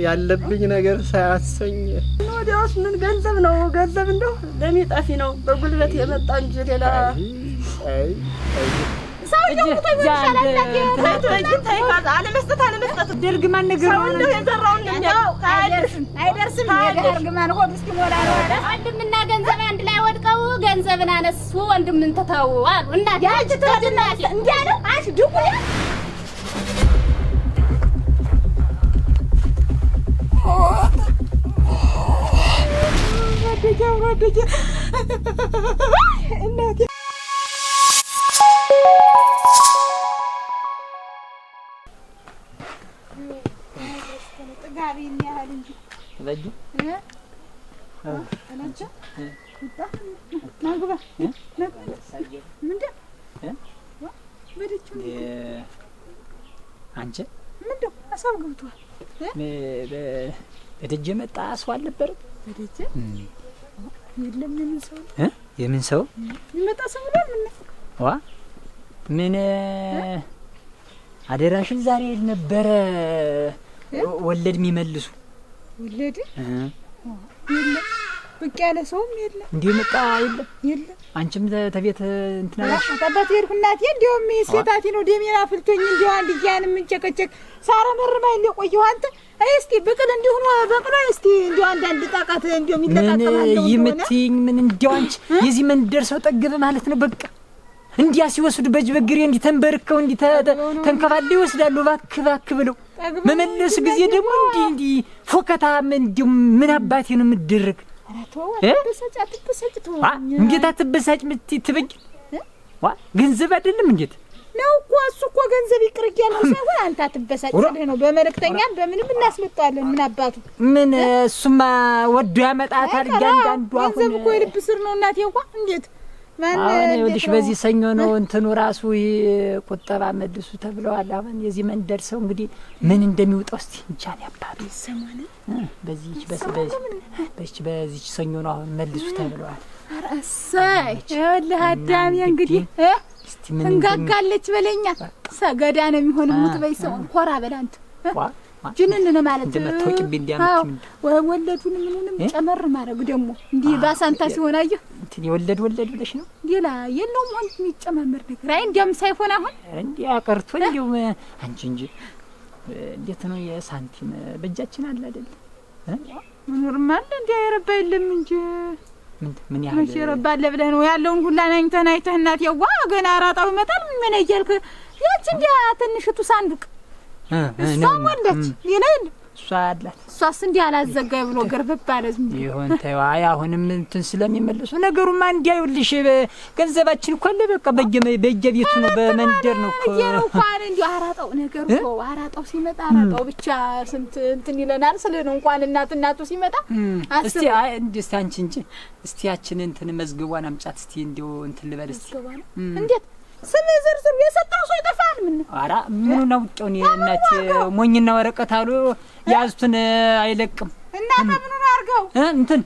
ያለብኝ ነገር ሳያሰኝ ወዲያውስ ምን ገንዘብ ነው ገንዘብ እንደው ለሚጠፊ ነው በጉልበት የመጣ እንጂ ሌላ ሰውዬው ተይሻላል አለመስጠት ደርግ ማን ነገር ነው እንደው የዘራውን ነው አይደርስም የደርግማን ሆድ እስኪሞላ ነው አይደል ወንድምና ገንዘብ አንድ ላይ ወድቀው ገንዘብን አነሱ ወንድምን ተተው አሉ እና ያቺ ተደና እንዲያለው አሽ ዱቁያ ወደጀ እናቴ ጥጋቢ የሚያህል እንጂ ለጂ አላንቺ ናግባ ምንድን በደችው አንቺ ምንድን አሳብ ገብቷል በደጅ መጣ ሰው አልነበረም በደጅ የለም የምን ሰው ይመጣ ሰው ነው ዋ ምን አደራሽን ዛሬ ነበረ ወለድ የሚመልሱ ወለድ የለም በቃ ያለ ሰውም የለም እንዴ መጣ የለም አንቺም ተቤት እንትና ነሽ አጣጣት ይርኩናት እንደውም ሴታቲ ነው ደሜና ፍልቶኝ እንደው አንድ ያን ምን ጨቀጨቅ ሳራ መርማይ ለቆየው አንተ እስቲ በቀል እንዲሆኑ በቀል እስቲ እንደው አንድ ጣቃት እንደው የሚለቃቀማለው ምን ይምትኝ ምን እንደው አንቺ የዚህ መንደር ሰው ጠገበ ማለት ነው በቃ እንዲያ ሲወስዱ በግሬ እንዲ ተንበርከው እንዲ ተንከፋለ ይወስዳሉ ባክ ብለው መመለስ ጊዜ ደግሞ እንዲ ፎከታ ምን አባቴ ነው የምትደረግ አራተው ተበሳጭ እንዴት አትበሳጭ ትበጅ ዋ ገንዘብ አይደለም እንዴት ነው እኮ እሱ እኮ ገንዘብ ይቅርያል ነው ሳይሆን አንተ አትበሳጭ ነው በመልእክተኛም በምንም እናስመጣለን ምን አባቱ ምን እሱማ ወዶ ያመጣታል ያንዳንዱ አሁን ገንዘብ እኮ የልብ ስር ነው እናቴ እንኳን እንዴት ማን ወዲሽ በዚህ ሰኞ ነው እንትኑ ራሱ ቁጠባ መልሱ ተብለዋል አሁን የዚህ መንደር ሰው እንግዲህ ምን እንደሚወጣው እስቲ እንቻል ያባሉ ሰማነ በዚህ ሰኞ ነው አሁን መልሱ ተብለዋል አራሳይ ወላሂ አዳም እንግዲህ እስቲ ምን እንጋጋለች በለኛ ሰገዳ ነው የሚሆን ሙት በይሰው ኮራ በላንተ ጅንነ ማለት እንደምታውቂብኝ እንዲያመች ወለዱን ምንንም ጨመር ማድረግ ደግሞ እንዲህ ባሳንታ ሲሆን አየህ እንትን ወለድ ብለሽ ነው ሌላ የለውም ወንድ የሚጨመር ነገር አይ እንዲያም ሳይሆን አሁን እንዲያ ቀርቶ እንዲው አንቺ እንጂ እንዴት ነው የሳንቲም በእጃችን አለ አይደል ኖርማል እንዲያ የረባ የለም እንጂ ምን ያህል ይረባል ብለህ ነው ያለውን ሁላ ናኝተህ እናት ያዋ ገና አራጣው ይመጣል ምን እያልክ ያቺ እንዲያ ትንሽቱ ሳንዱቅ እሷም ወለች ይነል እሷ አላት እሷስ እንዲህ አላዘጋይ ብሎ ገርበብ አለ ዝም ይሆን ተይው አይ አሁንም እንትን ስለሚመለሱ ነገሩማ እንዲያዩልሽ ገንዘባችን እኮ አለ በቃ በየቤቱ ነው በመንደር ነው እኮ እንኳን እንዲህ አራጣው ነገር እኮ አራጣው ሲመጣ አራጣው ብቻ ስንት እንትን ይለናል ስለዚህ እንኳን እናቱ ሲመጣ እስቲ አይ እንዴ አንቺ እንጂ እስቲ ያችን እንትን መዝግቧን አምጫት እስቲ እንዲው እንትን ልበል እስቲ እንዴት ስም ዝርዝር የሰጣው ሰው ይጠፋል ምን አራ ምኑ ነው ጨውኝ እናት ሞኝና ወረቀት አሉ ያዙትን አይለቅም እና ምኑ ነው አርገው እንትን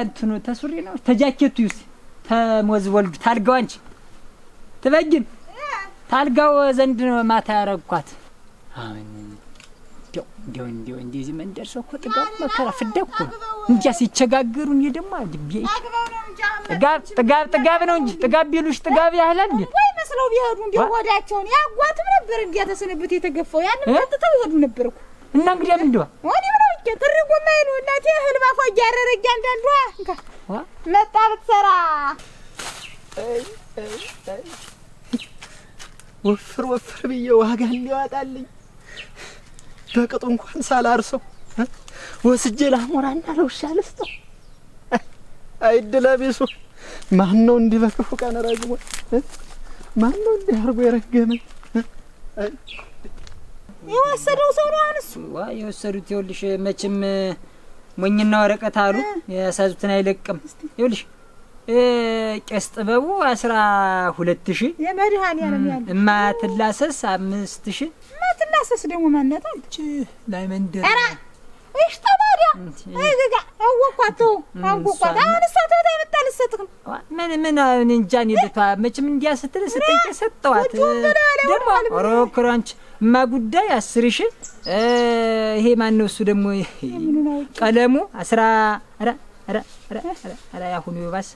እንትኑ ተሱሪ ነው ተጃኬቱ ይስ ተሞዝ ወልዱ ታልጋው አንቺ ትበጅን ታልጋው ዘንድ ነው ማታ ያረኳት አሁን እንዲው እንደዚህ መንደር ሰው እኮ ጥጋብ መከራ ፍደኩ እንጃ ሲቸጋገሩን ይደማ አድቤ ጥጋብ ነው እንጂ ጥጋብ ቢሉሽ ጥጋብ ያህላል እንዴ ወይ መስለው ቢሄዱ እንዴ ወዳቸውን ያጓትም ነበር እንዴ ተሰነብት የተገፈው ያንን ወጥተው ይሄዱ ነበር እኮ እና እንግዲህ ምንድነው ወዲ ብለው ትርጉም አይኑ እናቴ ህልባ ፎጅ ያረረግ አንዳንዷ መጣ ብትሰራ ወፍር ብዬ ዋጋ ሊያወጣልኝ በቅጡ እንኳን ሳላርሰው ወስጄ ላሞራና ለውሻ ልስጠው አይድለቢሱ ማን ነው እንዲህ በክፉ ቀን ረግሞ ማን ነው እንዲህ አርጎ የረገመኝ የወሰደው ሰው ነው አንሱ የወሰዱት ይኸውልሽ መቼም ሞኝና ወረቀት አሉ ያሳዙትን አይለቅም ይኸውልሽ ቄስ ጥበቡ 12000 የመድሃን ያለም ያለ ማትላሰስ 5000 ማትላሰስ ደግሞ ማነታ እቺ ላይ መንደር አራ እሺ ታዲያ አይገጋ አወቋቱ አወቋታ አንስታ ተመጣል ሰጥክም ምን እንጃ ነው ለቷ መቼም እንዲያ ስትል ሰጠዋት ደግሞ ኦሮክራንች ጉዳይ 10,000 ይሄ ማን ነው እሱ ደግሞ ቀለሙ 10 ኧረ ያሁኑ ይባስ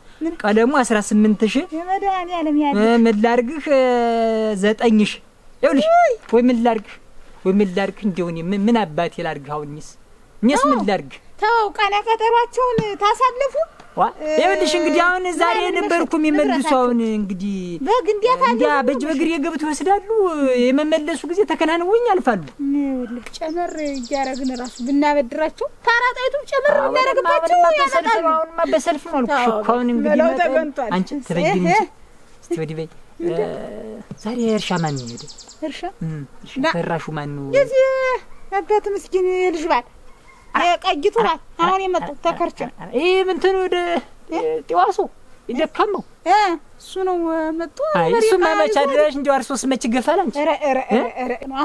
ቀለሙ 18,000 የመዳን ያለም ያለ ምን ላድርግህ 9,000 ይኸውልሽ ወይ ምን ላድርግህ እንደው እኔ ምን አባቴ ላድርግህ አሁንስ ምን ላድርግህ ተው ቀነ ቀጠሯቸውን ታሳልፉ ይኸውልሽ እንግዲህ አሁን ዛሬ ነበርኩ የሚመልሱ አሁን እንግዲህ በግ እንዲያ በእጅ በእግር የገብት ወስዳሉ የመመለሱ ጊዜ ተከናንወኝ አልፋሉ ይኸውልህ ጨመር እያደረግን ራሱ ብናበድራቸው ታራጣይቱም ጨመር ብናደርግባቸው አሁንማ በሰልፍ ነው አልኩሽ እኮ አሁን እንግዲህ አንቺ ተበጊ እንጂ እስቲ ወዲህ በይ ዛሬ እርሻ ማን ነው ሄደ እርሻ ፈራሹ ማን ነው የዚህ አባት ምስኪን የልጅ ባል የቀይቱ ባል አሁን የመጣው ተከርቸ ይሄ ምንትን ወደ ጢዋሱ ይደከመው እሱ ነው መጥቶ እሱ ማመቻ ድረሽ እንደው አርሶስ መች ገፋል አንቺ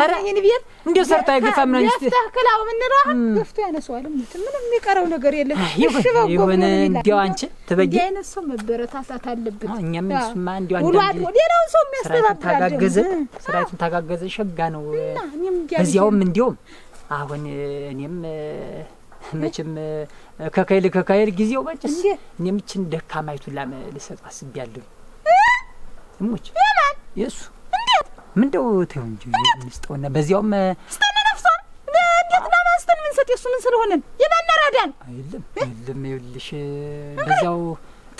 ኧረ ይሄን ቤት እንደው ሰርታ አይገፋም ነው እንጂ ተከላው ምን ነው ገፍቶ ያነሳዋል ምንም የሚቀረው ነገር የለም እሺ በጎ ይሁን እንደው አንቺ ተበጊ አይነት ሰው መበረታታት አለበት እኛም እሱማ እንደው አንዴ ሌላው ሰው የሚያስተባብራል ስራቱን ታጋገዘ ሸጋ ነው በዚያውም እንደውም አሁን እኔም መቼም ከካይል ጊዜው ባጭስ እኔም እቺን ደካማይቱን ልሰጥ አስቤያለሁ እሞች ማን የሱ እንዴት ምንድነው ተው እንጂ እንስጠውና በዚያውም ስተነ ነፍሷን እንዴት ለማስተን ምን ሰጥ የሱ ምን ስለሆነ የማናራዳን አይደለም ይልሽ በዚያው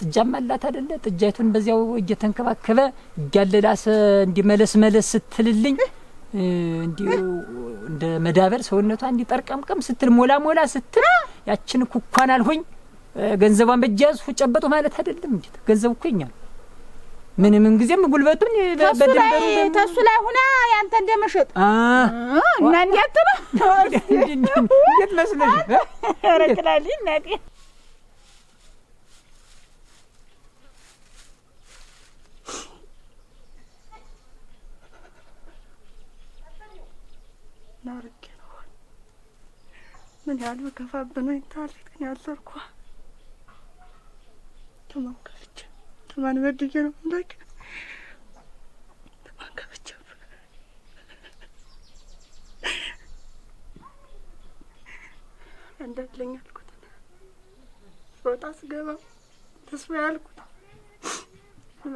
ጥጃም አላት አይደለ ጥጃይቱን በዚያው እየተንከባከበ ያለላሰ እንዲመለስ ስትልልኝ እንዲሁ እንደ መዳበር ሰውነቷ እንዲጠርቀምቀም ስትል ሞላ ስትል ያችን ኩኳን አልሆኝ ገንዘቧን በጃዝ ፉጨበጡ ማለት አይደለም እንዴ ገንዘብ እኮ ይኛል ምንም ጊዜም ጉልበቱን በደንበሩ ተሱ ላይ ሆና ያንተ እንደመሸጥ እና እንዴት ነው እንዴት መስለሽ ረክላሊ ነቂ ናርክ ነው ምን ያህል በከፋብን ነው ታሪክ ግን ያልሰርኩ ተማከፈች ተማን ወድጄ ነው እንደክ ተማከፈች እንደልኝ አልኩት ሮጣ ስገባ ተስፋ ያልኩት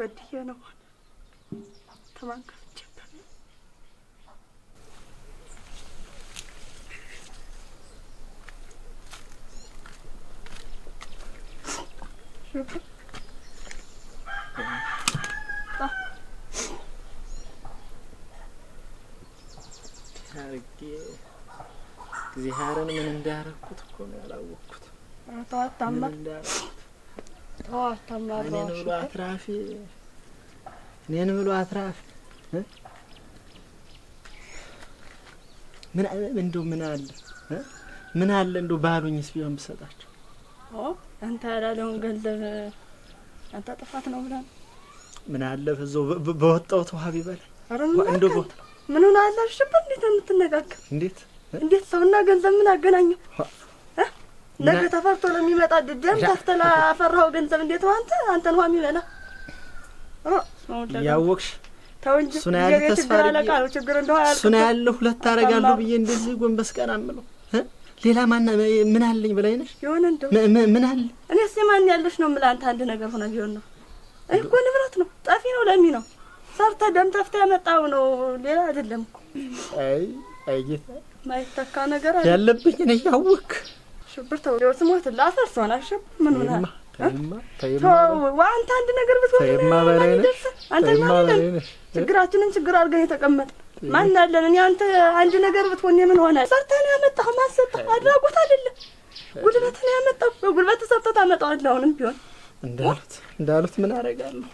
ወድጄ ነው ተማከፈች እግዚአብሔርን ምን እንዳረኩት እኮ ነው ያላወቅኩት ታታማ እኔን ብሎ አትራፊ ምን አለ እንደው ባሉኝስ ቢሆን ብሰጣቸው አንተ ያላለውን ገንዘብ አንተ ጥፋት ነው ብለን ምን አለ በዛው በወጣው ተዋቢ በላይ እንደው ምን ሆነ አላሽበት እንዴት የምትነጋገር እንዴት ሰውና ገንዘብ ምን አገናኘው ነገ ተፈርቶ ለሚመጣ ደም ታፍተላ አፈራው ገንዘብ እንዴት ነው አንተን ሆሚ በላ ያወቅሽ ተው እንጂ ሱና ያለ ተስፋ አለቃው ችግር እንደው ያለ ሱና ያለ ሁለት አረጋለሁ ብዬ እንደዚህ ጎንበስ ቀና አምለው ሌላ ምን አለኝ በላይ ነሽ ይሆን እንደው ምን አለ እኔስ የማን ያለሽ ነው ማለት አንድ ነገር ሆነ ቢሆን ነው እኮ ንብረት ነው ጣፊ ነው ለሚ ነው ሰርተ ደም ተፍተ ያመጣው ነው ሌላ አይደለም አይ ጌታ ማይተካ ነገር አለ ያለብኝ እኔ ያወቅ ሽብር ተው ስሞት ላፈርሶና ሽብ ምን ሆነ ተይማ ዋንተ አንድ ነገር ብትሆን ተይማ በላይ ነሽ አንተ ማለት ችግራችንን ችግር አድርገን የተቀመጥ ማን አለን እኔ አንተ አንድ ነገር ብትሆን ምን ሆነ ሰርተን ያመጣው ማሰጣ አድራጎት አይደለም ጉልበትን ያመጣው በጉልበት ሰርተህ ታመጣዋለህ አሁንም ቢሆን እንዳሉት ምን አደርጋለሁ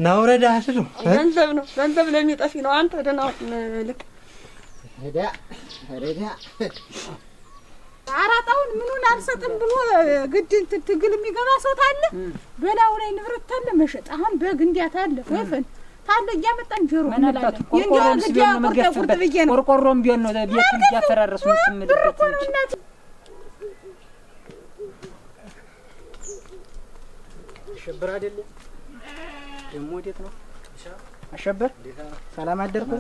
ናውረዳ አይደለም ገንዘብ ለሚጠፊ ነው አንተ ደናው ልክ ሄዳ አራጣውን ምኑን አልሰጥም ብሎ ግድ እንትን ትግል የሚገባ ሰው ታለ በላው ላይ ንብረት ታለ መሸጥ አሁን በግ እንዲያት አለ ወይፈን ታለ እያመጣን ጆሮ ምናልባት ቆርቆሮም ቢሆን ነው መገፈበት ቆርቆሮም ቢሆን ነው ቤት እያፈራረሱ ምትምልበት ሽብር አይደለም ደሞ ወዴት ነው አሸበር ሰላም አደርኩ።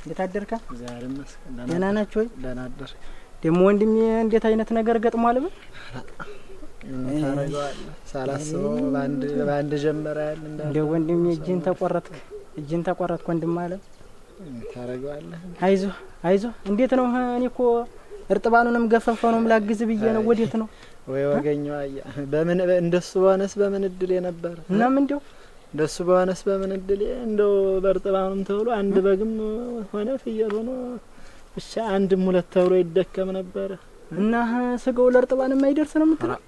እንዴት አደርካ? እግዚአብሔር ይመስገን። ደህና ናችሁ ወይ? ደህና አደርክ። ደግሞ ወንድሜ እንዴት አይነት ነገር ገጥሟል? ታረጋለህ ሳላስበው ባንድ ጀመረ ያለ እንደ ወንድሜ እጅን ተቆረጥክ ወንድም አለ። ታረጋለህ። አይዞህ እንዴት ነው? እኔ እኮ እርጥባኑንም ገፈፈኑም ላግዝ ብዬ ነው። ወዴት ነው? ወይ ወገኛው በምን እንደሱ በሆነስ በምን እድል ነበር እና ምን እንደው እንደሱ በሆነስ በምን እድል እንደው በእርጥባኑም ተብሎ አንድ በግም ሆነ ፍየል ሆኖ ብቻ አንድም ሁለት ተብሎ ይደከም ነበር። እና ስጋው ለእርጥባንም አይደርስ ነው የምትለው?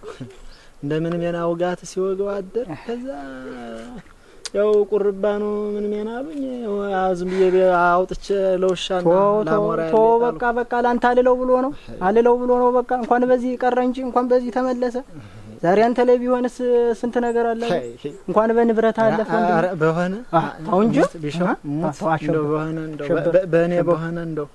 እንደምን ሜና ውጋት ሲወገው አደር። ከዛ ያው ቁርባኑ ምን ሜና አሉኝ። አዝም አውጥቼ ለውሻና ለሞራ በቃ ላንተ አልለው ብሎ ነው በቃ እንኳን በዚህ ቀረ እንጂ እንኳን በዚህ ተመለሰ። ዛሬ አንተ ላይ ቢሆንስ ስንት ነገር አለ። እንኳን በንብረት አለፈ በሆነ ታው እንጂ እንደው በሆነ እንደው በእኔ በሆነ እንደው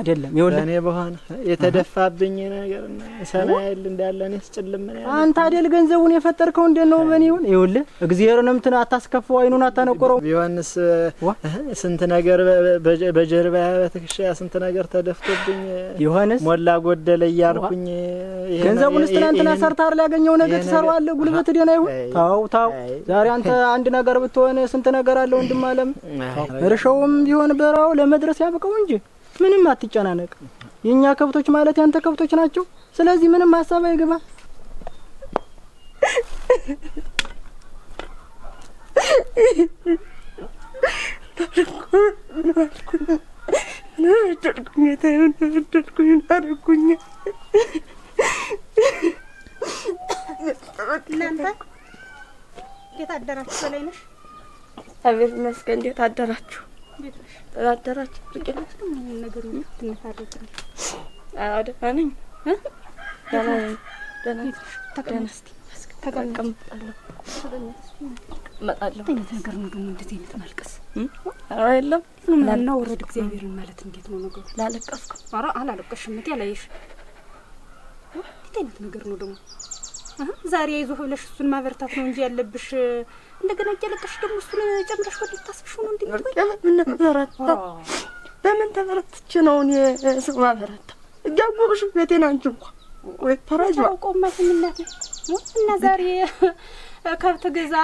አይደለም ይወለ በእኔ በሆነ የተደፋብኝ ነገርና ሰማያል እንዳለ እኔስ ጭልም ነው። አንተ አይደል ገንዘቡን የፈጠርከው እንዴ ነው በእኔ ይሁን ይወለ እግዚአብሔርንም አታስከፈው አይኑን አታነቆረው። ቢሆንስ ስንት ነገር በጀርባ በትክሻ ስንት ነገር ተደፍቶብኝ ይሆንስ ሞላ ጎደለ እያልኩኝ ገንዘቡን ትናንትና ሰርታር ሊያገኘው ነገር ተሰራዋለህ። ጉልበት ደና ይሁን ታው ዛሬ አንተ አንድ ነገር ብትሆን ስንት ነገር አለ ወንድም አለም። እርሻውም ቢሆን በራው ለመድረስ ያበቀው እንጂ ምንም አትጨናነቅ። የኛ ከብቶች ማለት ያንተ ከብቶች ናቸው። ስለዚህ ምንም ሐሳብ አይገባ። እናንተ እንዴት አደራችሁ? በላይነሽ አቤት መስገን እንዴት አደራችሁ? አደራችሁ ጥቂት ነገር ትንፋረጥ አደፋነኝ ደህና ተቀመስቲ ተቀመጣለሁ መጣለሁ። እንዴት ነገር ነው ደግሞ እንዴት አይነት ማልቀስ አይደለም ምንም ነው ወረድ እግዚአብሔርን ማለት እንዴት ነው ነገሩ? ላለቀስኩ ኧረ አላለቀሽም እንዴ አላየሽ? እንዴት አይነት ነገር ነው ደግሞ? ዛሬ አይዞህ ብለሽ እሱን ማበርታት ነው እንጂ ያለብሽ እንደገና እያለቀሽ ደግሞ እሱን ጨምረሽ ወደ ታስብሽ ነው እንዴ? በምን ተበረትቼ ነው እኔ ሰው ማበረታ? እያወቅሽ ቤቴን አንቺ እንኳን ወይ ተራጅ ቆማት ምናት እና ዛሬ ከብት ገዛ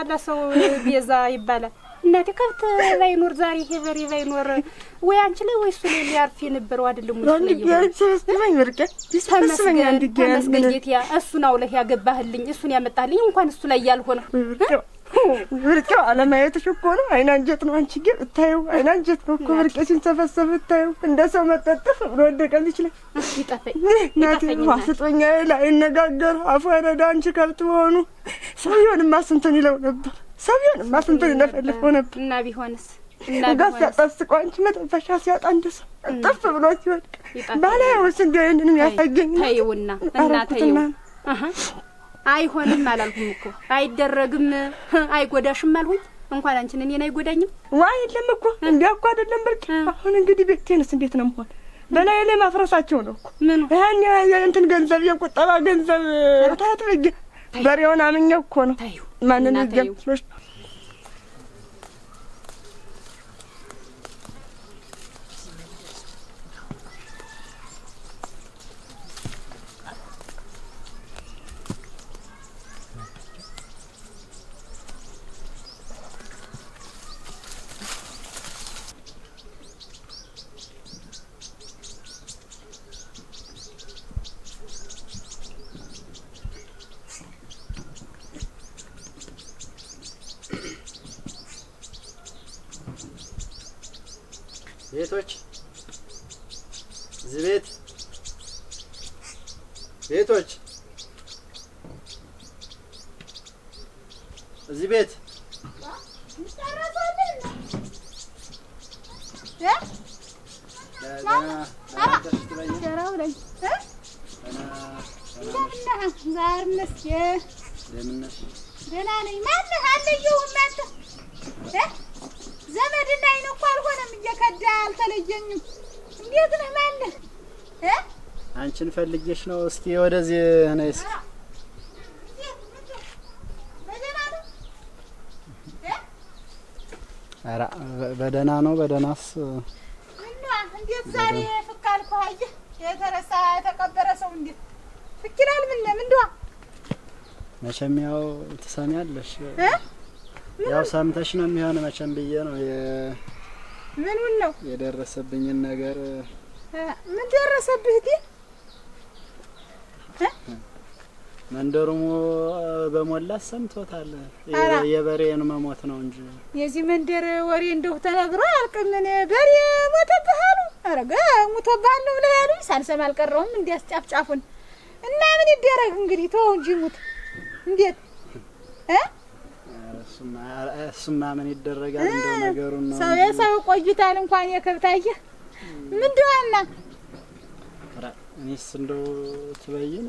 ለሰው ቤዛ ይባላል። እናቴ ከብት ባይኖር ዛሬ ሄበሬ ባይኖር ወይ አንቺ ላይ ወይ እሱ ላይ ሊያርፍ የነበረው አይደለም ወይ? ተመስገን እሱን አውለህ ያገባህልኝ እሱን ያመጣህልኝ እንኳን እሱ ላይ ያልሆነ ብርቄው አለማየትሽ እኮ ነው። አይናንጀት ነው አንቺ ግን እታየው አይናንጀት ነው እኮ ብርቄ ሲንሰፈሰፍ እታየው እንደ ሰው መጠጥፍ ብሎ ወደቀል ይችላል። ይጠፈኝ ዋስጦኛ ላይ ነጋገር አፉ ያረዳ አንቺ ከብት ሆኑ ሰውየውንማ ስንቱን ይለው ነበር። ሰውየውንማ ስንቱን ይለፈልፈው ነበር። እና ቢሆንስ ጋር ሲያጠስቆ አንቺ መተንፈሻ ሲያጣ እንደሱ ጠፍ ብሎ ሲወድቅ ባላየውስ እንዲያው ይህንንም ያሳገኝ ታየውና እና ታየው አይሆንም አላልኩም እኮ አይደረግም አይጎዳሽም አልሁኝ። እንኳን አንቺን እኔን አይጎዳኝም። ዋይ የለም እኮ እንዲያ እኮ አይደለም ብርቅ። አሁን እንግዲህ ቤቴንስ እንዴት ነው መሆን? በላይ ላይ ማፍረሳቸው ነው እኮ ምን ያን እንትን ገንዘብ የቁጠባ ገንዘብ ታጥብኝ በሬውን አምኜው እኮ ነው ማንን ይገምጥሽ? ቤቶች እዚህ ቤቶች እዚህ ቤት ዘመድና አይነ እኮ አልሆነም እየከዳ አልተለየኝም። እንዴት ነህ ማለት አንቺን ፈልጌሽ ነው። እስኪ ወደዚህ ነይ እስኪ ኧረ በደህና ነው። በደህናስ እና እንዴት ዛሬ ፍቅ አልኩህ? አየህ የተረሳ የተቀበረ ሰው እንዴት ፍቅ ይላል? ምንድነው መቼም ያው ትሰሚያለሽ፣ ያው ሰምተሽ ነው የሚሆን መቼም ብዬ ነው ምን ነው የደረሰብኝን ነገር። ምን ደረሰብህ? መንደሩ በሞላ ሰምቶታል። የበሬን መሞት ነው እንጂ የዚህ መንደር ወሬ እንደው ተነግሮ አያልቅም። ምን በሬ ሞተብህ አሉ? አረጋ ሞተብሃል ነው ብለው ያሉኝ ሳልሰማ አልቀረሁም። እንዲያስጫፍጫፉን እና ምን ይደረግ እንግዲህ ተወው እንጂ ሙት እንዴት እሱማ ምን ይደረጋል? እንደው ነገሩን ነው ሰው የሰው ቆይታል እንኳን የከብታየ ምንድነውና እኔስ እንደው ትበይን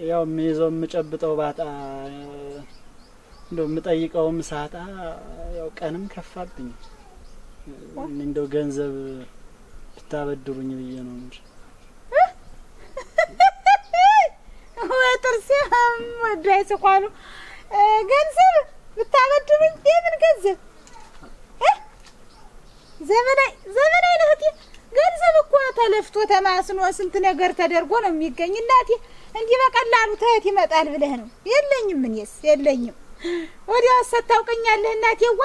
ያው የሚይዘው የምጨብጠው ባጣ እንደው የምጠይቀውም ሳጣ ያው ቀንም ከፋብኝ። እንደው ገንዘብ ብታበድሩኝ ብዬ ነው እንጂ ወይ ጥርሴም ወዳይ ሰቋሉ ገንዘብ ብታበድሩኝ የምን ገንዘብ ዘመናዊ ነህቲ ገንዘብ እኮ ተለፍቶ ተማስኖ ስንት ነገር ተደርጎ ነው የሚገኝ። እናቴ እንዲህ በቀላሉ ተህት ይመጣል ብለህ ነው? የለኝም፣ እኔስ የለኝም። ወዲያው ሰታውቀኛለህ እናቴዋ።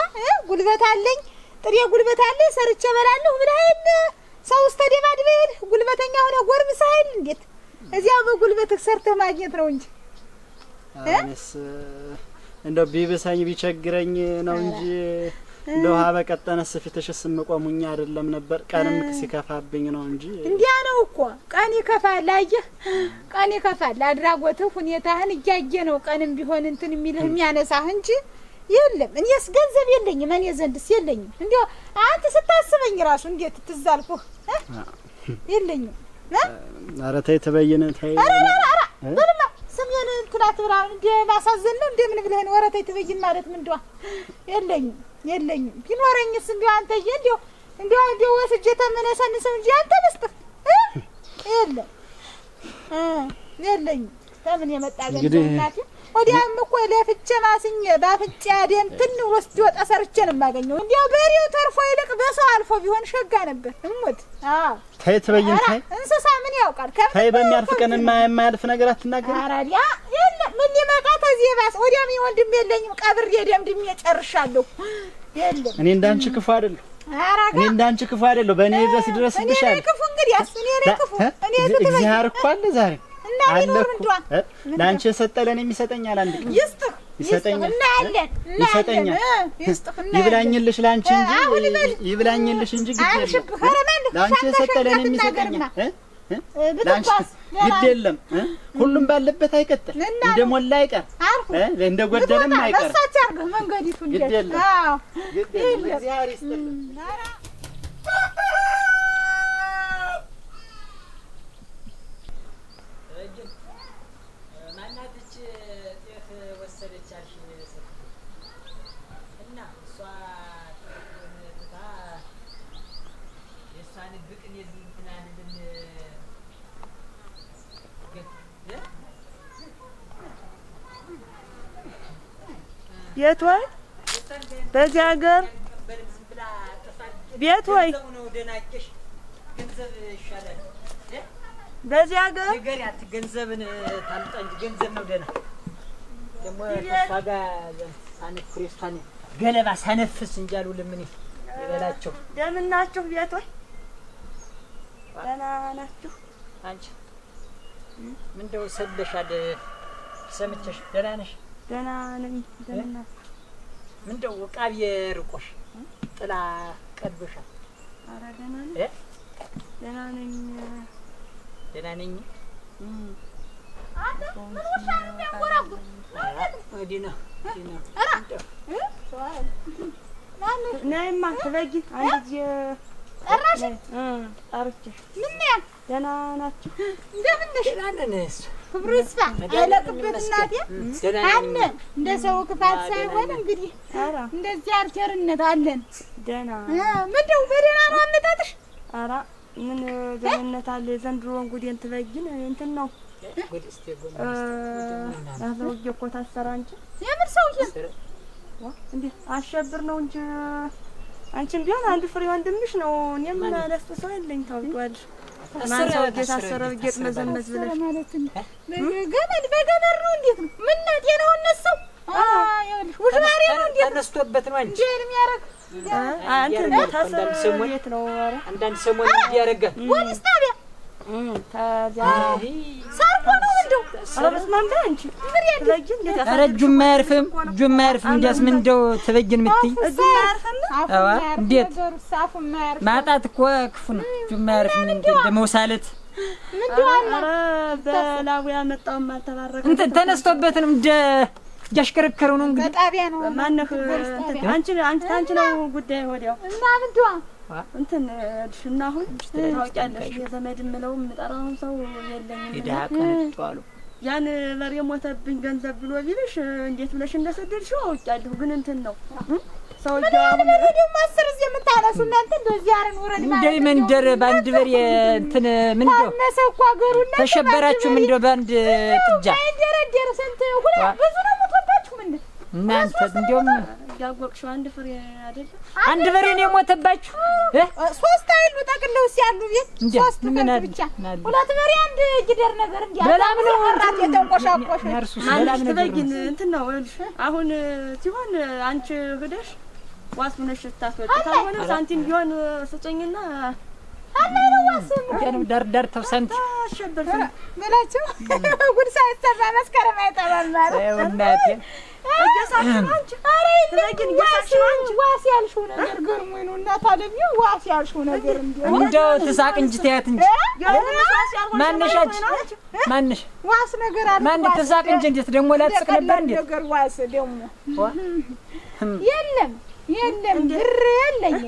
ጉልበት አለኝ፣ ጥሬ ጉልበት አለኝ፣ ሰርቼ እበላለሁ ብለህ ሰው ውስጥ ተደባድበህ ጉልበተኛ ሆነ ጎርምሰሃል። እንዴት እዚያው በጉልበትህ ሰርተህ ማግኘት ነው እንጂ እኔስ እንደው ቢብሳኝ ቢቸግረኝ ነው እንጂ እንደው በቀጠነ ስፊትሽ ስምቆሙኝ አይደለም ነበር። ቀንም ሲከፋብኝ ነው እንጂ እንዲያ ነው እኮ ቀን ይከፋል። አየህ ቀን ይከፋል። አድራጎትህ ሁኔታህን እያየ ነው ቀንም ቢሆን እንትን የሚልህ የሚያነሳህ እንጂ የለም። እኔስ ገንዘብ የለኝም፣ እኔ ዘንድስ የለኝም። እንዲያው አንተ ስታስበኝ ራሱ እንዴት ትዝ አልኩህ? የለኝም። ኧረ ተይ ተበይነ ተይ በልማ ስሜን እንትናት ብራ እንደ ማሳዘን ነው እንደምን ብለህ ነው? ኧረ ተይ ተበይን ማለት ምንድነው? የለኝም ቢኖረኝስ እንዲያው አንተዬ እንዲያው ወስጄ ተመነሰንሰው እንጂ አንተ መስጠት የለኝም። ተምን የመጣ ገንዘብ እናቴ ወዲያም እኮ ለፍቼ ማስኝ ባፍጬ ደም ትን ወስዶ ተሰርቼ ነው የማገኘው። እንዲያው በሬው ተርፎ ይልቅ በሰው አልፎ ቢሆን ሸጋ ነበር። እሞት ተይ ተበይን ተይ። እንስሳ ምን ያውቃል? ተይ በሚያልፍ ቀን የማያልፍ ነገር አትናገር። አራዲያ የለም ምን ሊመጣ ተዚህ ባስ ወዲያም ወንድም የለኝም። ቀብር ደምድሜ ጨርሻለሁ። የለም እኔ እንዳንቺ ክፉ አይደለሁ። እኔ እንዳንቺ ክፉ አይደለሁ። በእኔ ድረስ ይልሻል። እኔ ክፉ እንግዲህ እኔ ክፉ እኔ እግዚአብሔር እኮ አለ ዛሬ አለኩ ላንቺ የሰጠለን የሚሰጠኛል። አንድ ቀን ይሰጠኛል ይሰጠኛል። ይብላኝልሽ ላንቺ እንጂ ይብላኝልሽ እንጂ ላንቺ የሰጠለን የሚሰጠኛል። ላንቺ ግድ የለም ሁሉም ባለበት አይቀጥል፣ እንደሞላ አይቀር፣ እንደጎደለም አይቀር። ግድ የለም ግድ የለም እግዚአብሔር ይስጥልን። ቤት ወይ በዚህ ሀገር ቤት ወይ በዚህ ሀገር ንገሪያት ገንዘብን ታምጣ እንጂ ገንዘብ ነው ደህና። ደግሞ ተፋጋ ሳንፍሬስታን ገለባ ሳነፍስ እንጃሉ ለምን ይበላቸው። ደምን ናችሁ ቤት ወይ ደህና ናችሁ? አንቺ ምንድነው ሰለሻል? ሰምተሽ ደህና ነሽ? ደህና ነኝ። ደህና ምንድነው ቃብ የርቆሽ ጥላ ቀልብሻል? ኧረ ደህና ነኝ ደህና ነኝ ደህና ነኝ። ዲና ነይማ ትበጊ አንድ ጊዜ ጠራችሽ? ምን ያ ደህና ናችሁ? እንደምን ነሽ? ደህና ነሽ? ክብሩ ይስፋ አይለቅበት እናቴ አለ። እንደ ሰው ክፋት ሳይሆን እንግዲህ እንደዚህ አርቸርነት አለን። ደህና ምንድነው በደህና ነው አመጣጥሽ? ኧረ ምን ደህንነት አለ? ዘንድሮ እንግዲህ ትበጊን እንትን ነው ሰውዬ እኮ ታሰራ እንጂ የምን ሰውዬ? እንዴ አሸብር ነው እንጂ አንቺም ቢሆን አንድ ፍሬ ወንድምሽ ነው። እኔም አለፍ ሰው የለኝ ታውቂዋለሽ። ማን ሰው የታሰረ ጌጥ መዘመዝ ብለሽ ገመድ በገመድ ነው። እንዴት ነው ምን ናት የነው እነሱ ይኸውልሽ ውሽማሪ ነው። እንዴት ተነስቶበት ነው እንጂ የሚያረግ አንተ ታሰረ ጌጥ ነው። ኧረ አንዳንድ ሰሞን እንዲያረጋ ፖሊስ ጣቢያ ታዲያ ሰርቆ ነው እንደው አረስማን ባንቺ ትበጅን እንዴት ኧረ እጁም አያርፍም እንዲያስ ምን እንደው ትበጅን የምትይ እጁም አያርፍም። አዋ እንዴት ሳፉም አያርፍም። ማጣት እኮ ክፉ ነው። እጁም አያርፍም እንደመውሳለት ምንድነው ኧረ በላው ያመጣውም አልተባረከ እንትን ተነስቶበት ነው እንደ ያሽከረከረው ነው እንግዲህ በጣቢያ ነው። ማነህ አንቺ ነው ጉዳይ ወዲያው እና ምንድነው እንትን እና አሁን ታውቂያለሽ የዘመድ ምለው ምጠራውን ሰው የለኝም። ይዳቀንጧሉ ያን በሬ ሞተብኝ ገንዘብ ብሎ ቢልሽ እንዴት ብለሽ እንደሰደድሽው አውቂያለሁ። ግን እንትን ነው ሰውዬው አሁን ደግሞ አስር እዚህ የምታነሱ እናንተ እንደዚህ አረን ወረድ ማለት እንደው መንደር ባንድ በሬ እንትን ምንድነው ታነሰው እኮ አገሩና ተሸበራችሁ ምንድነው ባንድ ጥጃ ደረደረ ስንት ሁለት ብዙ ነው የምትወጣችሁ ምን እናንተ እንደውም ያጎቅሽው አንድ ፍሬ አይደል? አንድ በሬ ነው የሞተባችሁ? ሶስት አይሉ ጠቅለው ሲያሉ ቤት ሶስት ምን ብቻ ሁለት በሬ አንድ ጊደር ነገር እንዴ በላም ነው አራት የተንቆሻቆሽ በላም ነው ግን እንትን ነው እልሽ አሁን ሲሆን አንቺ ሄደሽ ዋስ ሆነሽ ታስወጣ ሆነ ሳንቲም ቢሆን ስጨኝና አናይነው ዋስም ገና ዳር ተውሰንት አሸበርኩ በላቸው ጉድ ሳይሰራ መስከረም አይጠባም ማለት እናቴ እየሳሽናንቺ አሬ ለግን እየሳሽናንቺ ዋስ ያልሽው ነገር ገርሞኝ ነው። እናት አለኝ ዋስ ያልሽው ነገር እንደው ትሳቅ እንጂ ተያት እንጂ ማነሻች ማነሽ ዋስ ነገር አለ ማን ትሳቅ እንጂ እንዴት ደግሞ ላትስቅ ነበር እንዴ ነገር ዋስ ደግሞ የለም ብር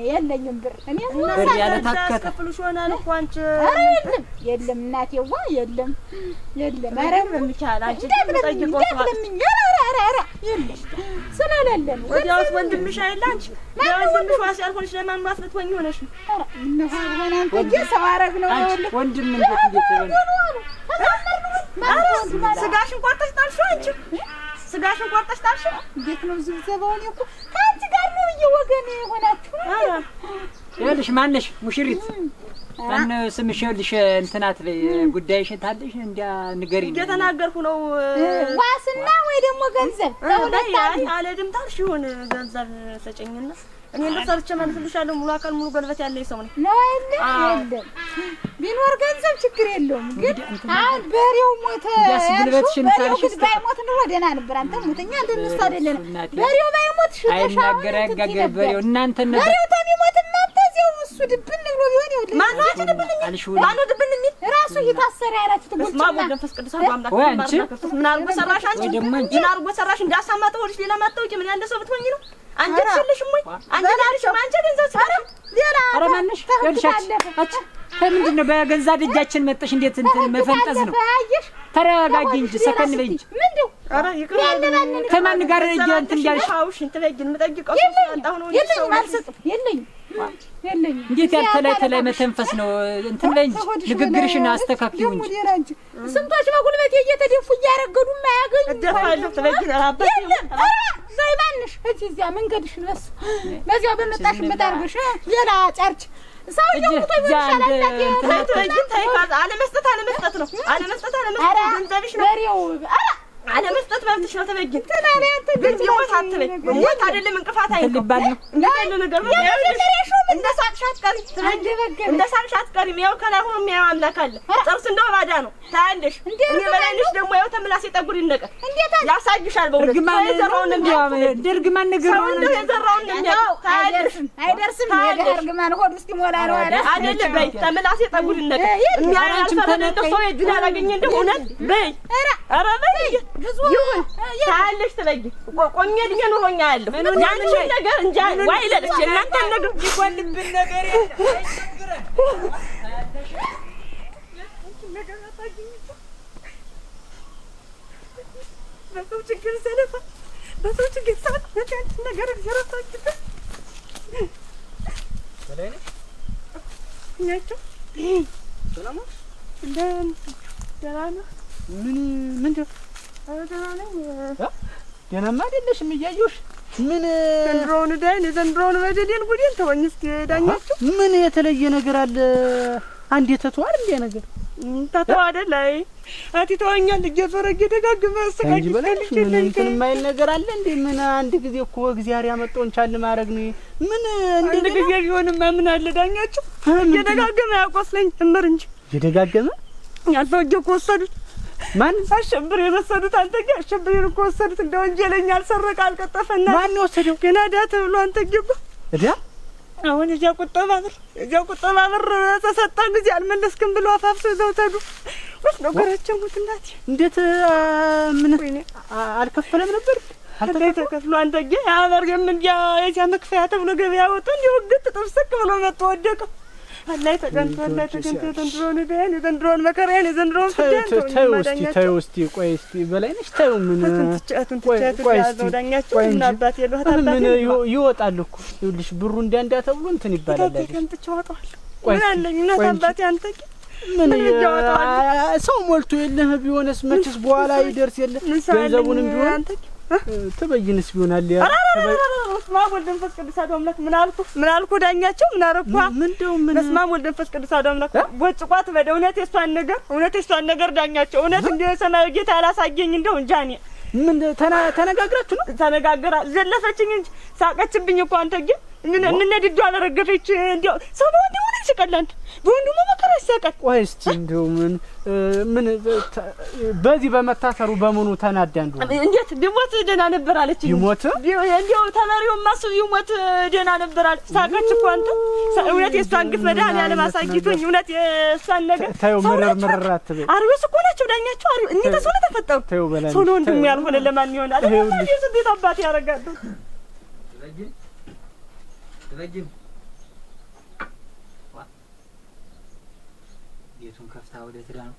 የለኝም ብር እኔ ብር ያለ ታከተ ከፍሉሽ ሆናል እኮ አንቺ የለም እናቴዋ የለም ማረም የሚቻል አንቺ ጠይቆ ስለሌለን ወዲያውስ ወንድምሽ አይደል አንቺ ወንድምሽ ዋስ ያልሆንሽ ለማን ማፍረት ወኝ ሆነሽ ነው አንተ ሰው አረግ ነው ወንድም እንዴት ስጋሽን ቆርጠሽ ጣልሽው አንቺ ስጋሽን ቆርጠሽ ጣልሽው እንዴት ነው ዝብዘባውን እኮ ካንቺ ጋር ነው እየወገኔ ሆናችሁ ይኸውልሽ ማነሽ ሙሽሪት ማን ስምሽ ይኸውልሽ እንትናት ጉዳይሽ ታለሽ እንዲያ ንገሪኝ እየተናገርኩ ነው ዋስና ወይ ደግሞ ገንዘብ አለድም ታልሽ ይሁን ገንዘብ ሰጨኝና እኔ ለሰርቼ መልስልሻለሁ ሙሉ አካል ሙሉ ጉልበት ያለኝ ሰው ነኝ ነው የለም ቢኖር ገንዘብ ችግር የለውም ግን አሁን በሬው ሞተ ጉልበትሽን ታልሽ ባይሞት ነው ደህና ነበር አንተ ሞተኛ እንደነሱ አይደለም በሬው ባይሞት ሽተሻው አይናገር ያጋገር በሬው እናንተ ነበር በሬው ታሚሞት እናንተ እዚያው እሱ ድብን ብሎ ቢሆን ይኸውልህ ማን ድብን የሚል ራሱ ይታሰረ ያላችሁ ትጉልጭና ማን መንፈስ ቅዱስ አምላክ ምን አርጎ ሰራሽ አንቺ ምን አርጎ ሰራሽ እንዳሳማተው ወልሽ ሌላ ማጣውቂ ምን ያንደ ሰው ብትሆኚ ነው አንቺ ትልሽም ወይ አንቺ ዳልሽም አንቺ ገንዘብ ሰራ ሌላ ኧረ ማንሽ ገልሻች አች ምንድነው በገንዘብ እጃችን መጥተሽ እንዴት እንትን መፈንጠዝ ነው ተረጋጊ እንጂ ሰከን በይ እንጂ ምንድነው ኧረ ይቅር ከማን ጋር እንትን ያልሽ አውሽ እንትን ለግን መጠይቀው ሰው ያንጣው ነው የለኝም እንዴት ያልተላይ መተንፈስ ነው እንትን ላይ እንጂ ንግግርሽን አስተካክዪው እንጂ ስንቶች በጉልበቴ እየተደፉ እያረገዱ ማያገኙ እደፋለሁ ተበግን አባቴ ዘይ ማንሽ እዚያ መንገድሽን በዚያው በመጣሽበት አድርገሽ ሌላ ጨርች ሰውዬው ተይሻላል አለመስጠት ነው ገንዘብሽ ነው በሬው አለመስጠት መብትሽ ነው ተበግን ተናለያንተ ግን ሞት አትበይ ሞት አይደለም እንቅፋት አይልባል ያለ ነገር ነው እንደ ሳቅሻት ቀሪ ተበግን እንደ ሳቅሻት ቀሪ ነው ከላይ ሆኖ የሚያየው አምላክ አለ ጥርስ እንደው ባዳ ነው ታያለሽ እኔ በላይሽ ደግሞ ያው ተምላሴ ጠጉር ይነቀል ያሳጅሻል በእውነት የዘራውን ድርግማን ነገር ነው የዘራውን ነው አይደርስም የደርግማን ሆድ ውስጥ ይሞላ ነው አይደለም በይ ተምላሴ ጠጉር ይነቀል የሚያያንቺ ተነቀ ሰው የጁን ያላገኘ እንደ እውነት በይ ኧረ በይ ይሁን ታያለሽ ተበጊ ቆሜ ድኛ ኑሮኛ ያለው ያንቺ ነገር እንጃ ወይ ለልሽ እናንተ ነገር ይቆልብን ነገር አይችግረን ነገር አታግኝ በሰው ችግር ሰለፋ በሰው ችግር ሰዓት ነገር ይረሳችሁ በላይ ነሽ ነጭ ሰላም እንደ ደህና ምንድነው ደህናማ አይደለሽም እያየሁሽ ምን ዘንድሮውን ዳይን ዘንድሮውን በደዴን ጉዴን ተወኝ እስኪ ዳኛቸው ምን የተለየ ነገር አለ? አንዴ ተተዋል እንዴ ነገር ተተዋደ ላይ አቲ ተወኛል እየዞረ እየደጋገመ አሰቃቂ ምን እንትን የማይል ነገር አለ እንዴ? ምን አንድ ጊዜ እኮ እግዚአብሔር ያመጣውን ቻል ማድረግ ነው። ምን አንድ ጊዜ ቢሆንም ምን አለ ዳኛቸው እየደጋገመ ያቆስለኝ እምር እንጂ እየደጋገመ ያልፈጀ እኮ ወሰዱት። ማን አሸብር የወሰዱት? አንተ ግን አሸብር እኮ ወሰዱት። እንደ ወንጀለኛ አልሰረቀ አልቀጠፈና ማን ወሰደው? ገና ዳ ተብሎ አንተ ገባ እዳ አሁን እዚያ ቁጠባ ብር ተሰጣ ጊዜ አልመለስክም ብሎ አፋፍሶ ይዘው ተዱ ወስ ነገራቸው ሙት እናት እንዴት ምን አልከፈለም ነበር? አንተ ተከፍሎ አንተ ግን አበር የምንያ የዚያ መክፈያ ተብሎ ገበያ ወጣ እንዲሁ ግጥ ጥብስቅ ብሎ መጥቶ ወደቀ። አላይ ተገንቶ ዘንድሮን ዳያን ዘንድሮን መከራዬን ዘንድሮን ፍዳን ተውስቲ ቆይ እስቲ በላይ ነሽ ተው ምን ቆይ እስቲ ዳኛቸው እና አባቴ ነው ታባቴ ምን ይወጣል እኮ ይልሽ ብሩ እንዳንዳ ተብሎ እንትን ይባላል አይደል? ተንጥቻው አጣዋል ምን አለኝ እና ታባቴ አንተ ምን ሰው ሞልቶ የለህ ቢሆንስ መችስ በኋላ ይደርስ የለ ገንዘቡንም ቢሆን አንተ ተበይንስ ቢሆናል ያ መስማም ወልድ መንፈስ ቅዱስ አምላክ ምን አልኩ ዳኛቸው ምን አረኳ ምንድነው ምን መስማም ወልድ መንፈስ ቅዱስ አምላክ ወጭቋት በእውነት የሷን ነገር ዳኛቸው እውነት እንደ ሰማያዊ ጌታ ያላሳየኝ እንደው እንጃኔ ምን ተነጋግራችሁ ነው? ተነጋግራ ዘለፈችኝ እንጂ ሳቀችብኝ እኮ አንተ ግን ምን ነድዶ አላረገፈች እንዴ ሰው ወንድ ምን ይስቀላል ወንዱ መከራ ይሰቀል። ቆይ እስቲ እንደው ምን በዚህ በመታሰሩ በመኑ ተናዳንዱ እንዴት ቢሞት ደና ነበር አለች። ይሞት እንዴው ተመሪው ማሱ ይሞት ደና ነበር አለች። ሳቀች እኮ አንተ እውነት የሷን ግፍ መዳን ያለ ማሳጊቶኝ እውነት የሷን ነገር ታዩ ምርር አትበይ። አርበስ እኮ ናቸው ዳኛቸው አርበ እንዴ ተሰለ ተፈጠሩ ሰው ወንድሙ ያልሆነ ለማን ይሆናል? አሁን እንዴት አባት ያረጋሉ ተበጅም ቤቱን ከፍታ ወደ ትዳ ነው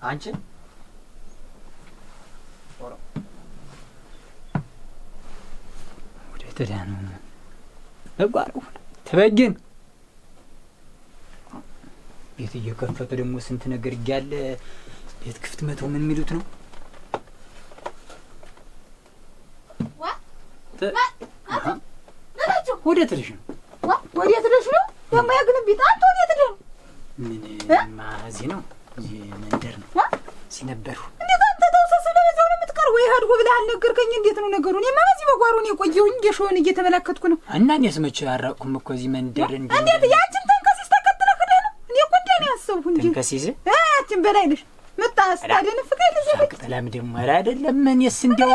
አንቺ ወደ ትዳ ነው እጓሩ ተበጅም ቤት እየከፈተ ደግሞ ስንት ነገር ይያለ ቤት ክፍት መተው ምን የሚሉት ነው? ወዴት ልሽ ነው? ወዴት ልሽ ነው? የማያግን ቢት አንተ ወዴት ልሽ ነው? ምን ማዚ ነው? መንደር ነው ሲነበሩ እንዴት አንተ ተውሰስ ለበዛው ነው የምትቀር ወይ ሀድጎ ብለህ አልነገርከኝ? እንዴት ነው ነገሩ? እኔማ በዚህ በጓሮ ነው የቆየው እንዴ ሾን እየተመለከትኩ ነው። እና እኔስ መቼ አራቁም እኮ እዚህ መንደር እንዴት ያችን ተንከሲስ ተከትለህ ከደ ነው? እኔ እኮ እንዴ ነው ያሰብኩ እንጂ ተንከሲስ ያችን በላይ ነሽ መጣስ ታደንፍቀኝ ለዚህ ቅጠላም ደግሞ ኧረ አይደለም እኔስ እንደው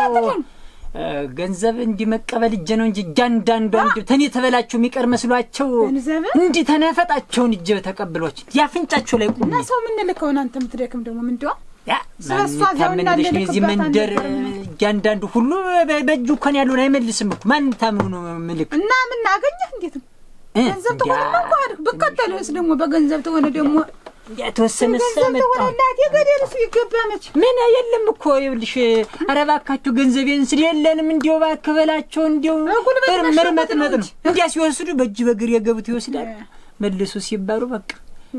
ገንዘብ እንዲመቀበል እጀ ነው እንጂ እያንዳንዱ አንድ ተኔ ተበላቸው የሚቀር መስሏቸው እንዲ ተነፈጣቸውን እጀ ተቀብሎች ያፍንጫቸው ላይ ቁም እና ሰው ምን ልከውን አንተ ምትደክም ደግሞ ምን እንደው ያ ማን እዚህ መንደር እያንዳንዱ ሁሉ በእጁ እንኳን ያለውን አይመልስም እኮ ማን ታምኑ ነው ምልክ እና ምን አገኘህ? እንዴት ነው ገንዘብ ተሆነ እንኳን በከተለስ ደግሞ በገንዘብ ተሆነ ደግሞ ያተወሰነ ሰመጣ ወላሂ የገደልሱ ይገባመች ምን የለም እኮ ይልሽ አረባካችሁ ገንዘቤን ስለየለንም እንዲው ባከበላቸው እንዲው መርመጥመጥ ነው እንዲያ ሲወስዱ በእጅ በግር የገቡት ይወስዳል መልሱ ሲባሩ በቃ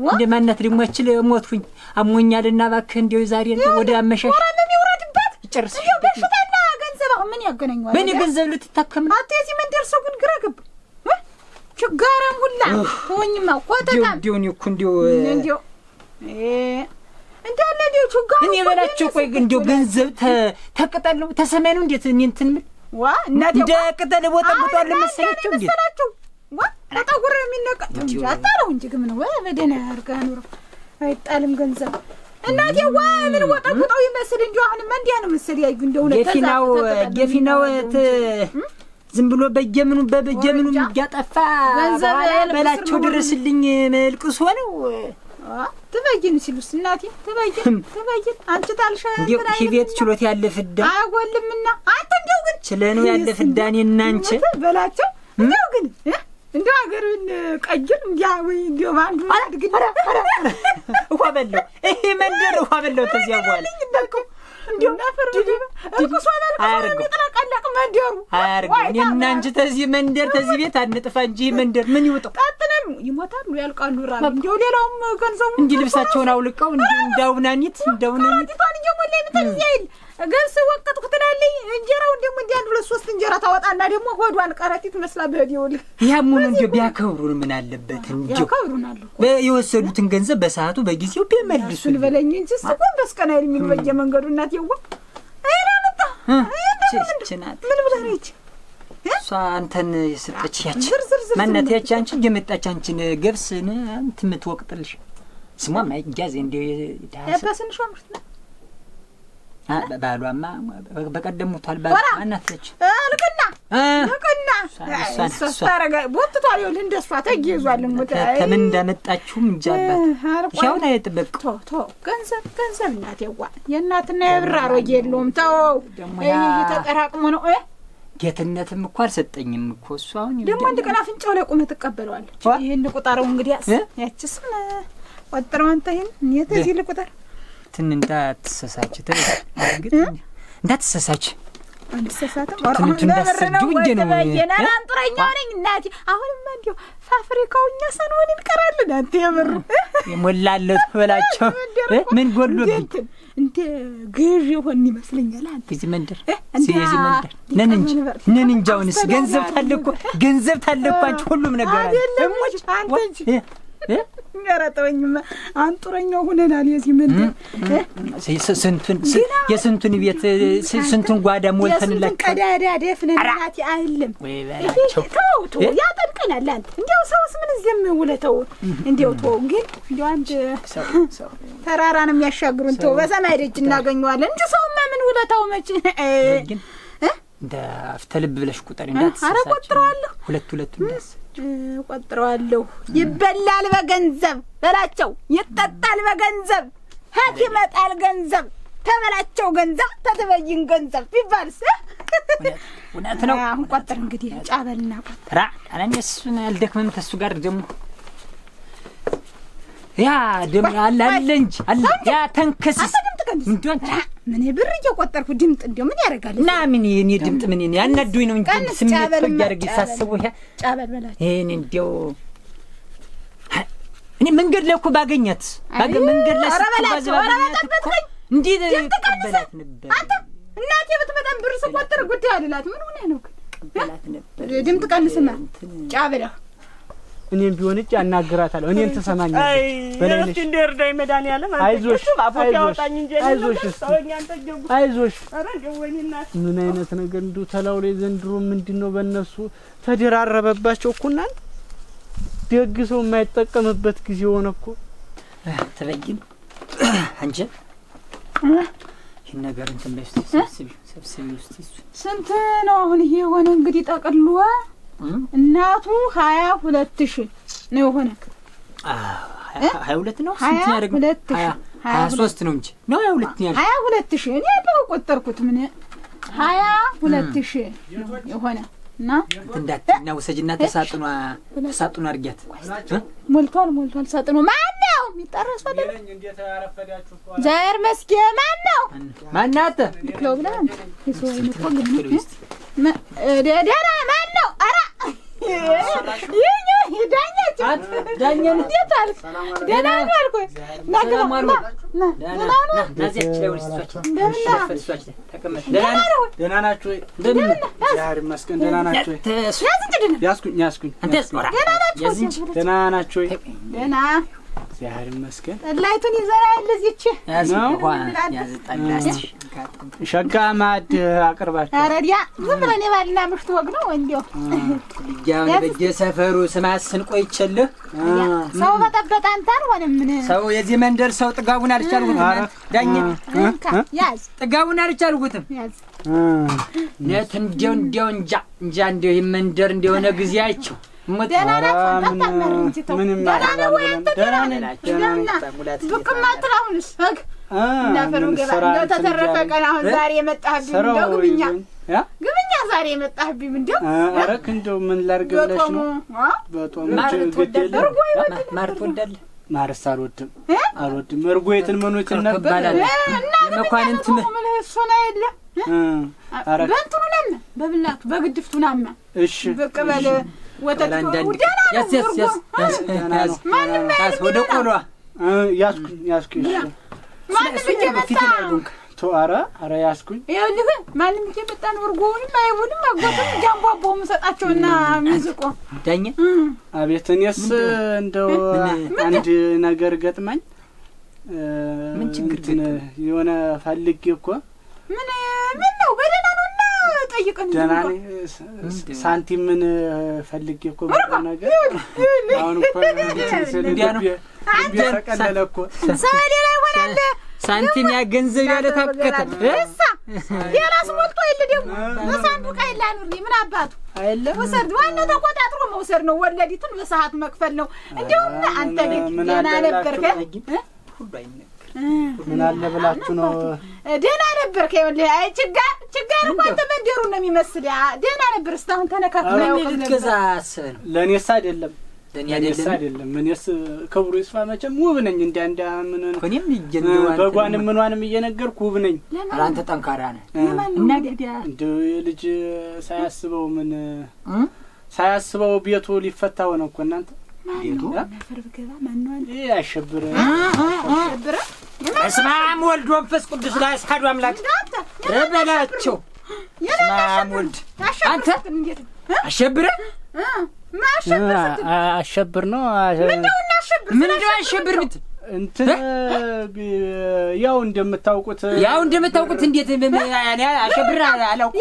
እንደ ማናት ደሞችል ሞትኩኝ አሞኛልና ባክ እንዲው ዛሬ ወደ አመሻሽ ወራለም ይወራድበት ጨርስ ይው በሽታና ገንዘብ ምን ያገናኛል? ምን ገንዘብ ልትታከም ነው? አትዚ መንደር ሰው ግን ግራ ገባ ችጋራም ሁላ ተወኝማ ቆጣጣም እንዲው እንዲው እንዳለ ዲው ችጋራ እኔ በላቸው ቆይ እንዲው ገንዘብ ተቀጣለው ተሰማይ ነው እንዴት እኔ እንትን ምን ዋ እናቴ እንደ ቅጠል ወጣብቷል መሰላቸው እንዴ ዋ ተጣጉረ የሚነቀጥ እንጂ አጣራው እንጂ ግን ነው በደና ያርጋ ኑሮ አይጣልም ገንዘብ እናቴ ዋ ምን ወጣብጣው ይመስል እንዴ አሁን መንዲያ ነው መስል ያዩ እንደው ነው ገፊናው ዝም ብሎ በየምኑ ያጠፋ ገንዘብ በላቸው ድረስልኝ መልቅሶ ነው ተበይን ሲሉስ እናቴ ተበይን አንቺ ታልሻ እንዴ ሂቤት ችሎት ያለፍዳ አይወልምና አንተ እንደው ግን ስለነው ያለፍዳኔ እናንቺ በላቸው እንደው ግን እንደው አገሩን ቀይር እንዲያው እንደው ባንዱ አድግኝ ውሃ በለው ይሄ መንደር ውሃ በለው ተዚያ በኋላ እንደው ናፈር እርኩስ ወላል ተጠራቀለቅ መንደሩ አያርግ እኔና አንቺ ተዚህ መንደር ተዚህ ቤት አንጥፋ እንጂ መንደር ምን ይወጣው ቀጥነ ይተኛሉ፣ ይሞታሉ፣ ያልቃሉ። ራብ እንደው ሌላውም ገንዘቡ እንዲህ ልብሳቸውን አውልቀው እንዳውናኒት ቷን እየሞላ ይምታል ይል ገብስ ወቅጥኩ ትላለኝ። እንጀራው ደግሞ እንዲህ 1 2 3 እንጀራ ታወጣና ደግሞ ሆዷን ቀረጢት መስላ በዲውል ያሙን እንዴ ቢያከብሩን ምን አለበት እንዴ? ያከብሩናል እኮ የወሰዱትን ገንዘብ በሰዓቱ በጊዜው ቢመልሱን በለኝ እንጂ ስቆም በስቀና የሚል በየመንገዱ እናት ይወ አይራንታ ችናት ምን ብለህ ነው እቺ እሷ አንተን የሰጠች ያቺ ማናት ያቺ አንቺ የመጣች አንቺን ገብስን አንተ የምትወቅጥልሽ ስሟ ማይጋዝ እንዴ ያባስንሽ ወምርት ነው ባሏማ በቀደም ሞቷል። ባሏ ማናትለች ልቅና ታረጋ ቦትቷል። ይኸውልህ እንደሷ ተጊዟል። ሞታ ከምን እንዳመጣችሁም እንጃባት ይሁን አይጥበቅ ቶ ገንዘብ እናቴዋ የእናትና የብር አሮጌ የለውም። ተው ይሄ ተጠራቅሞ ነው። ጌትነትም እኮ አልሰጠኝም እኮ እሱ አሁን ደግሞ አንድ ቀን አፍንጫው ላይ ቆመ ትቀበለዋለች። ይሄን ቁጠረው እንግዲያስ ያቺስ ቆጥረው አንተ ይሄን የተዚህ ልቁጠር እንዳትሰሳች እንዳትሰሳች እንዳትሰሳችም እንዳትሰዱ እንጂ ነው አንጥረኛው ነኝ እናቴ። አሁንም እንዲያው ፋብሪካውኛ ሳንሆን እንቀራለን። አንተ የምር የሞላለት በላቸው ምን ጎሎብኝ እንደ ገዥ ይሆን ይመስለኛል። አንተ እዚህ መንደር ነን እንጂ አሁንስ ገንዘብ ታለኩ አንቺ ሁሉም ነገር አይደለም አንተ እንጂ ያራጠውኝማ አንጥረኛው ሆነናል። የዚህ መንደር የስንቱን ቤት ስንቱን ጓዳ ሞልተንላችሁ ቀዳዳ ደፍነናት አይደለም ወይ ባላቸው ተው ያጠንቀናል። አንተ እንዴው ሰውስ ምን ዝም ውለተው እንዴው ተው ግን እንዴው አንድ ተራራን የሚያሻግሩን ተው በሰማይ ደጅ እናገኘዋለን እንጂ ሰውማ ምን ውለተው መቼ ግን እንደ አፍተልብ ብለሽ ቁጠሪ እንዳትሰሳች። አረ ቆጥረዋለሁ ሁለት እንዳስ ቆጥረዋለሁ። ይበላል በገንዘብ በላቸው፣ ይጠጣል በገንዘብ ሀት ይመጣል ገንዘብ ተበላቸው ገንዘብ ተተበይን ገንዘብ ቢባልስ እውነት ነው። አሁን ቆጥር እንግዲህ ጫበልና ቆጥር አላንየሱን አልደክመም ተሱ ጋር ደግሞ ያ ደም አለ እንጂ አለ ያ ተንከስስ እንዴ ምን ብር እየቆጠርኩ ድምጥ እንደው ምን ያደርጋል እና ምን የኔ ድምጥ ምን የኔ ያናዱኝ ነው እንጂ ስሜት ያርግ ይሳስቡ ያ ጫበል በላች እኔ እንደው እኔ መንገድ ላይ እኮ ባገኛት መንገድ ላይ ተባዝባኝ እንዴ ተቀበላት ነበር። አንተ እናቴ ብትመጣም ብር ስቆጥር ጉዳይ አልላት ምን ሆነ ነው ቀበላት ነበር። ድምጥ ቀንስማ ጫበላ እኔም ቢሆን እጭ ያናግራታለሁ። እኔን ተሰማኛለች በለልሽ እንደርዳይ መድኃኒዓለም አይዞሽ አፎት ያወጣኝ እንጂ አይዞሽ ኧረ ደወይና ምን አይነት ነገር እንደው ተላውሌ ዘንድሮ ምንድነው በእነሱ ተደራረበባቸው እኮ እናንተ ደግ ሰው የማይጠቀምበት ጊዜ ሆነ እኮ ተበጊን አንቺ ይሄን ነገር እንትን በስቲ ሰብስቢ ውስጥ ስንት ነው አሁን ይሄ ሆነ እንግዲህ ጠቅልሎ እናቱ 22,000 ነው ሆነ 22 ነው ስንት ያደርግ 23 ነው እንጂ ነው 22 ነው 22,000 እኔ ያለው ቆጠርኩት ምን 22,000 የሆነ እና እንዳትና ወሰጅና ተሳጥኗ አርጊያት ሞልቷል ሳጥኑ ማን ነው የሚጠረስ ወደ እንዴት ያረፈዳችሁ ዛር መስኪ ማን ነው ክሎብላን ይሶይ ነው ደደራ ማን ነው አራ ዳኛ እንዴት አልክ ደህና ነው አልኩኝ ደህና ናችሁ ዛሬ መስከን ደህና ናችሁ ያስኩኝ ደህና ናችሁ ደህና ዛሬ መስከን ላይቱን ይዘራል ለዚች ያዝጣላስ ሸጋ ማድ አቅርባችሁ አረዲያ ዝም ብለን የባልና ምሽት ወግ ነው እንዴው ልጃው በየሰፈሩ ስማስን ቆይቸልህ ሰው በጠበጣ አንታር ሆነ ምን ሰው የዚህ መንደር ሰው ጥጋቡን አልቻልኩትም ዳኛ ያዝ ጥጋቡን አልቻልኩትም ያዝ ነት እንደው እንጃ እንደው የመንደር እንደሆነ ጊዜያቸው ደህና ናችሁ ምንም ማትራውንስ ህግ እንዳፈሩ ገባ እንደው ተተረፈ ቀን አሁን ዛሬ የመጣህብኝ እንደው ግብኛ ዛሬ የመጣህብኝ እንደው አረክ እንደው ምን ላርግልሽ ነው በጦም ማር ትወዳለህ ማርስ አልወድም እርጎይትን መኖችን ነበር የመኳንንት ምን እሱ ነው የለ በእንትኑ ነን በብላቱ በግድፍቱናማ እሺ በቀበለ ወተት ያስ ወደ ቆሏ ያስኩኝ ማንም እየመጣ ኧረ ያስኩኝ ይኸውልህ ማንም እየመጣ ነው እርጎውንም አይቡንም አጎቱም ጃምቧቦም ሰጣቸውና ሚዝቆ ዳኛ አቤት እኔስ እንደው አንድ ነገር ገጥማኝ ምን ችግር የሆነ ፈልጌ እኮ ምን ነው በደህና ነውና ጠይቀን ደህና ነኝ ሳንቲም ምን ፈልጌ እኮ ነገር አሁን እኮ እንዲያ ነው ተቀለለ እኮ ሰማይ ላይ ወራለ ሳንቲም ያ ገንዘብ ያለ ታከተ እሳ የራስ ሞልቶ አይደል ደግሞ በሳንዱቅ አይላኑሪ ምን አባቱ አይለ ወሰድ ዋናው ተቆጣጥሮ መውሰድ ነው ወለዲቱን በሰዓት መክፈል ነው እንደውም አንተ ደህና ነበርክ ሁሉ አይነገር ምን አለ ብላችሁ ነው ደህና ነበርክ ይኸውልህ አይ ችጋር እንኳን ተመንደሩ ነው የሚመስል ደህና ነበር እስካሁን ተነካክለው ልትገዛ አሰብ ለኔስ አይደለም ለኔስ አይደለም ምንስ ክብሩ ይስፋ መቼም ውብ ነኝ እንደ ምን ኮኔም ይጀንደው በጓንም ምንዋንም እየነገርኩ ውብ ነኝ አንተ ጠንካራ ነህ እና ገዲያ እንደው ልጅ ሳያስበው ምን ሳያስበው ቤቱ ሊፈታው ነው እኮ እናንተ ቤቱ ፈርብገባ ማንዋል ያሸብረ እስማም ወልድ ወንፈስ ቅዱስ ላይ አስካዱ አምላክ ረበላቸው እስማም ወልድ አንተ አሸብረ አሸብር ነው ምንድነው አሸብር ብት እንትን ያው እንደምታውቁት እንዴት ያኔ አሸብር አላውቁ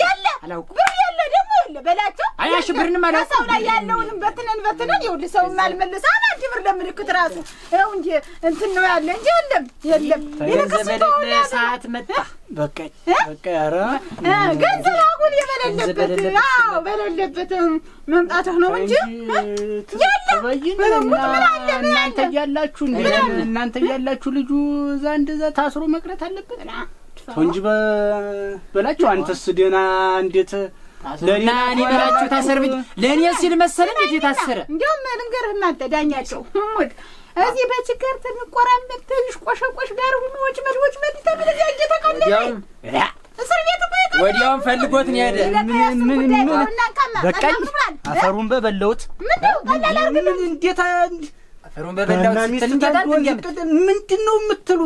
ብር ያለ ደግሞ ያለ በላቸው አይ አሸብርንም አላውቁ ሰው ላይ ያለውንም በትነን ይውል ሰው ማልመለስ አንድ ብር ለምልክት ራሱ ይኸው እንጂ እንትን ነው ያለ እንጂ የለም የገንዘብ ሰዓት መጣ በቃ ኧረ ገንዘብ አሁን በሌለበት መምጣትህ ነው እንጂ እናንተ ያላችሁ ልጁ እዛ እንደዛ ታስሮ መቅረት አለበት እንጂ በላችሁ አንተስ ደህና እንዴት ለኔ በላችሁ ታሰርብኝ ለኔ ሲል መሰለኝ እንዴት የታሰረ እንደውም ልንገርህ እናንተ ዳኛቸው እዚህ በችግር ተንቆራመት ትንሽ ቆሸቆሽ ጋር ሆኖ ወጭመድ ተብለህ ያየተቀለለ እስር ቤት ወዲያውን ፈልጎት ነው ያደ ምን በቃኝ አፈሩን በበለውት ምን እንዴት አፈሩን በበለውት ምንድነው የምትሉ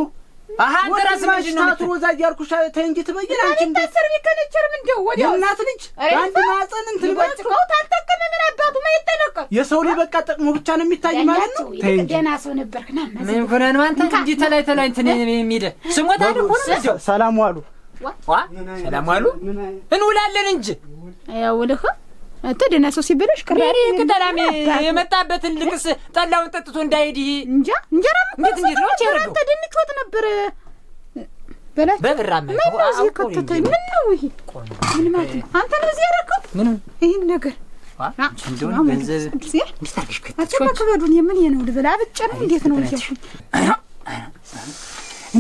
አሃ ድረስ ማሽታቱ ወዛ ያርኩሽ ተንጂ ትበይን አንቺ እንደ እስር ቤት ከነቸርም እንደው ወዲያው እናት ልጅ አንድ ማጸን እንትን ባጭቀው ታልተከነ ምን አባቱ ማይተለቀ የሰው ልጅ በቃ ጥቅሙ ብቻ ነው የሚታይ ማለት ነው ተንጂ ደና ሰው ነበርክና ምን ሆነን አንተ እንጂ ተላይ እንትን የሚደ ስሞታ ነው ሰላም ዋሉ ሰላም ዋሉ እንውላለን እንጂ ያውልህ ተደና ሰው ሲበለሽ ቅራሪ ከተላም የመጣበትን ልቅስ ጠላውን ጠጥቶ እንዳይሄድ እንጀራ እንዴት ነው ቸረው ተደንክ ወጥ ነበር በላች በብራም አው ከተተኝ ምን ነው ይሄ ምን ማለት አንተ ነው እዚህ ያረከው ምን ይሄን ነገር እንደው ገንዘብ እንዴት አድርገሽ ከተከበዱን የምን ነው ልበላ ብቻ ነው እንዴት ነው ይያልኩኝ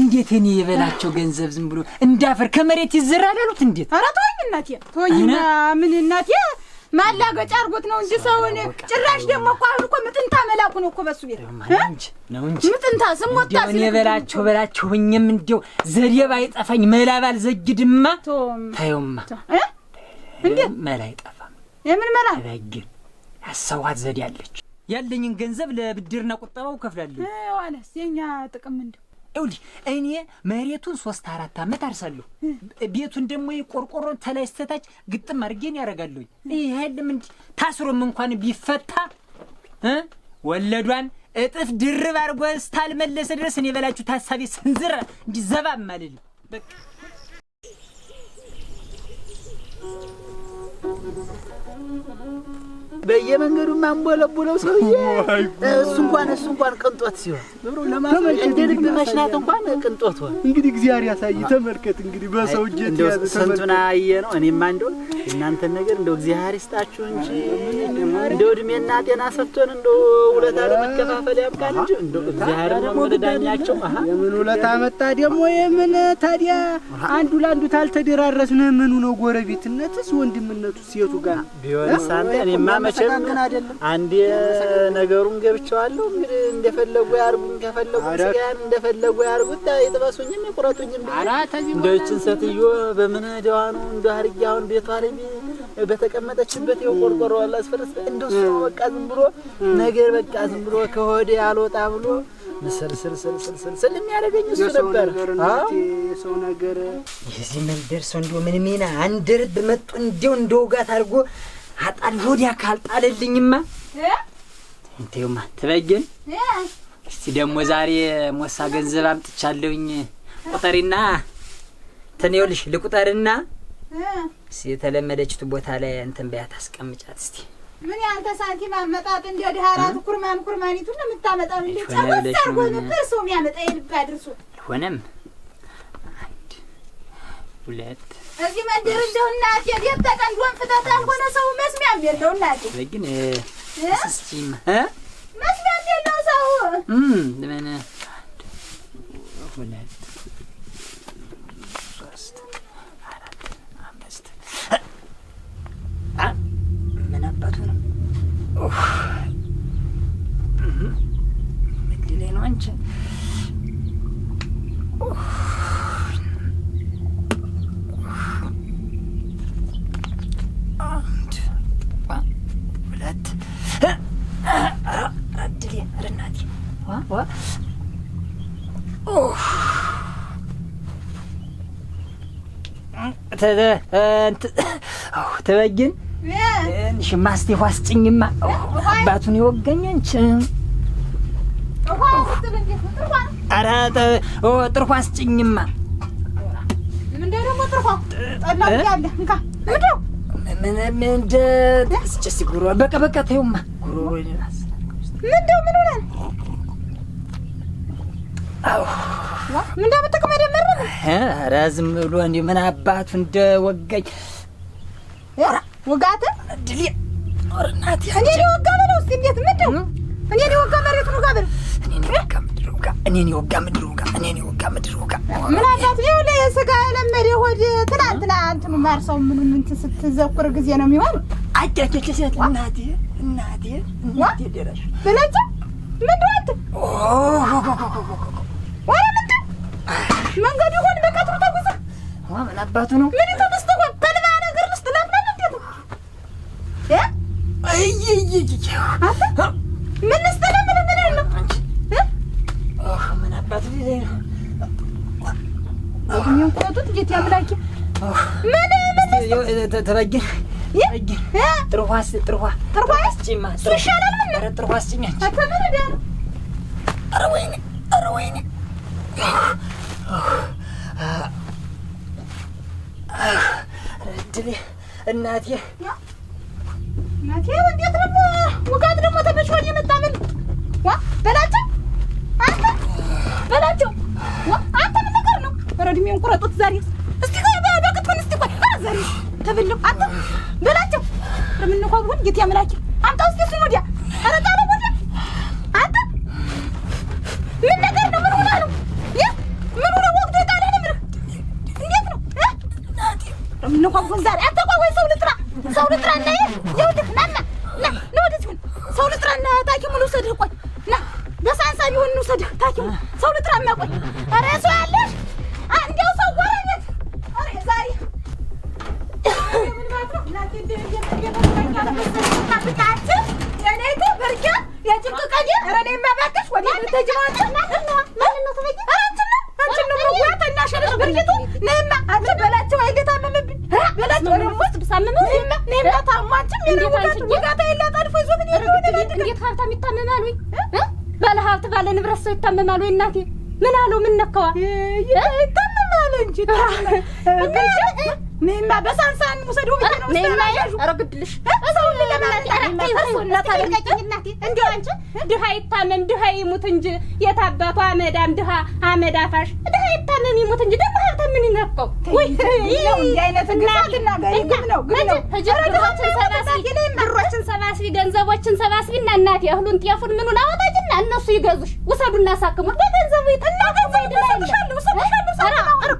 እንዴት እኔ የበላቸው ገንዘብ ዝም ብሎ እንዳፈር ከመሬት ይዘራል አሉት እንዴት ኧረ ተወኝ እናቴ ተወኝና ምን እናቴ ማላገጫ አርጎት ነው እንጂ ሰውን ጭራሽ ደግሞ እኮ አሁን እኮ ምጥንታ መላኩ ነው እኮ በሱ ቤት ነው እንጂ ምጥንታ ስሞታ እኔ በላቸውኝም እንደው ዘዴ ባይጠፋኝ መላባል ዘግድማ ታዩማ እንዴት መላ አይጠፋም የምን መላ ግን ያሰዋት ዘዴ አለች ያለኝን ገንዘብ ለብድርና ቁጠባው ከፍላለሁ ዋለስ የኛ ጥቅም እንደው እውሊ እኔ መሬቱን 3-4 አመት አርሳለሁ ቤቱን ደግሞ ቆርቆሮን ተላይስተታች ግጥም አድርጌን ያረጋለሁ ይሄ አይደለም እንዴ ታስሮም እንኳን ቢፈታ ወለዷን እጥፍ ድርብ አርጎ ስታልመለሰ ድረስ እኔ በላችሁ ታሳቢ ስንዝር እንዲ ዘባም ማለት በቃ በየመንገዱ ማንቦለቦለው ሰውዬ እሱ እንኳን ቅንጦት ሲሆን እንደ ልብ መሽናት እንኳን ቅንጦት ሆነ። እንግዲህ እግዚአብሔር ያሳይ ተመልከት። እንግዲህ በሰው እጅ እንደው ስንቱን አየ ነው። እኔማ እንደው እናንተን ነገር እንደው እግዚአብሔር ይስጣችሁ እንጂ እንደው እድሜና ጤና ሰጥቶን እንደው ውለታ ለመከፋፈል ያብቃን እንጂ እንደው እግዚአብሔር ደግሞ ለዳኛቸው የምን ውለታ መጣ ደግሞ የምን ታዲያ አንዱ ለአንዱ ታልተደራረስን ምኑ ነው ጎረቤትነትስ ወንድምነቱስ የቱ ጋር ቢሆንስ አንተ እኔማ መቼም አንዴ ነገሩን ገብቻለሁ። እንግዲህ እንደፈለጉ ያርጉኝ ከፈለጉ ስጋን እንደፈለጉ ያርጉት ይጥበሱኝም ይቁረጡኝም እንደችን ሴትዮ በምን ደዋ ነው እንደ አርጊያውን ቤቷ ላይ በተቀመጠችበት ይኸው ቆርቆሮ አለ አስፈረስ እንደሱ በቃ ዝም ብሎ ነገር በቃ ዝም ብሎ ከሆዴ አልወጣ ብሎ ስል የሚያደርገኝ እሱ ነበር። ሰው ነገር የዚህ መንደር ሰው እንደው ምን ሚና አንደርብ መጡ እንደው እንደውጋት አድርጎ አጣል ወዲያ ካልጣለልኝማ እንቴውማ ትበጅን። እስቲ ደግሞ ዛሬ ሞሳ ገንዘብ አምጥቻለሁኝ ቁጠሪና ተኔውልሽ ልቁጠርና የተለመደችቱ ቦታ ላይ እንትን በያት አስቀምጫት እስቲ። ምን ያንተ ሳንቲም አመጣጥ እንደ ዳራት ኩርማኒቱን የምታመጣው እንደ ጫወት አርጎ ነበር ሰው የሚያመጣ ይልባ ድርሱ ሆነም 1 2 እዚህ መንደር እንደው እናቴ ቤት ተቀንዶን ፍታት አልሆነ ሰው መስሚያም የለው እናቴ ግን እስስቲም መስሚያም የለው ሰው ምን 1 2 ምን አባቱ ነው ምድሌ ነው አንቺ አንድ ሁለት አድሌ ረናቲ ዋ ተበጅን ሽማስቴ ዋስጭኝማ አባቱን ይወገኛንች ኧረ ጥርኳ አስጭኝማ ምን ደግሞ ጥርኳ ጠላው ያለ እንካ ምንድነው ምን እንደ እስጭ ጉሮ በቃ ተይውማ ጉሮ ይላስ ምንድነው ምን ሆነ ምን እንደምትቀመ ደመረ ኧረ ዝም ብሎ እንደ ምን አባቱ እንደ ወጋኝ ወጋተ ድሊ ኦርናት እኔ ወጋ በለው እስቲ እንዴት ምንድነው እኔ ወጋ መሬቱን ወጋ በለው እኔ ወጋ ምድር ወጋ ምን አባት ነው ለስጋ ለመደ ሆድ ትላንትና እንትኑ ማርሰው ምን ስትዘኩር ጊዜ ነው የሚሆን አጃጀጀት እናቴ ደረሽ በላጭ ምንድነው መንገዱ ሆን በቀጥሩ ተጉዘ ምን አባቱ ነው ምን ተመስጠው በልባ ነገር ውስጥ ለምን እንዴት ነው ምን ስተለምን ምን ነው ምን አባቱ ይዘይ ነው ምን ቆጡት ጌታ ያምላኪ ምን ተበጅን ጥርኋስ ጭማ ይሻላል ምን ጥርኋስ ጭኛ አተመረደ ኧረ ወይኔ ድሌ እናቴ እንዴት ደግሞ ውጋት ደግሞ ተመችቶኝ የመጣምን በላቸው አንተ በላቸው አንተ ምን ነገር ነው ረድሜን ቁረጡት ዛሬ እስቲ በቅጥን እስቲ ቆይ ዛሬ ተብለው አንተ በላቸው ምን ነው ሆን ጌታ ያምላኪ አንተ እስቲ እሱ ወዲያ ኧረ ጣለ ወዲያ አንተ ምን ነገር ነው ምን ሆነ ነው ምን ሆነ ወግዶ ጣለ ነው እንዴት ነው ምን ነው ሆን ዛሬ አንተ ቆይ ሰው ልጥራ እና ይኸውልህ ና ወደዚህ ሰው ልጥራና ታኪሙን ውሰድህ ቆይ ና በሳንሳ ቢሆን እንውሰድህ ታኪሙ ሰው ልጥራና ቆይ ኧረ ሰው ያለሽ እንዲያው ሰው ወረነት ኧረ ዛሬ ምን ማለት ነው እናቴ የጭንቅ ቀን ኧረ እኔማ እባክሽ ወደ ተጅማት ማን ነው ተበይ አንቺን ነው ወጣና ሸለሽ ብርቂቱ ነይማ አንቺ በላቸው አይገታመምብኝ በላቸው ደግሞ ብሳመመው ነይማ ታማንቺም የረውጋታ ይላጣልፎ ይዞ ምን ይሆነ እንዴት ሀብታም ይታመማል ወይ ባለ ሀብት ባለ ንብረት ሰው ይታመማል ወይ እናቴ ምን አለው ምን ነካዋ ይታመማል እንጂ ነይማ በሳንሳን ሙሰደው ብዬ ነው ሰራያጁ አረግድልሽ እዛው ለማንጣራ ታደርቀኝ እናቴ እንዴው አንቺ ድሃ ይታመም ድሃ ይሙት እንጂ የታባቷ አመዳም ድሃ አመዳ ፋሽ ድሃ ይታመም ይሙት እንጂ ደግሞ ሀብታም ምን ይነካው ወይ ይሄው እንዲህ አይነት ግፋትና ግብ ነው ብሮችን ሰባስቢ ገንዘቦችን ሰባስቢና እናቴ እህሉን ጤፉን ምኑን አወጣጅና እነሱ ይገዙሽ ውሰዱና ሳክሙት በገንዘቡ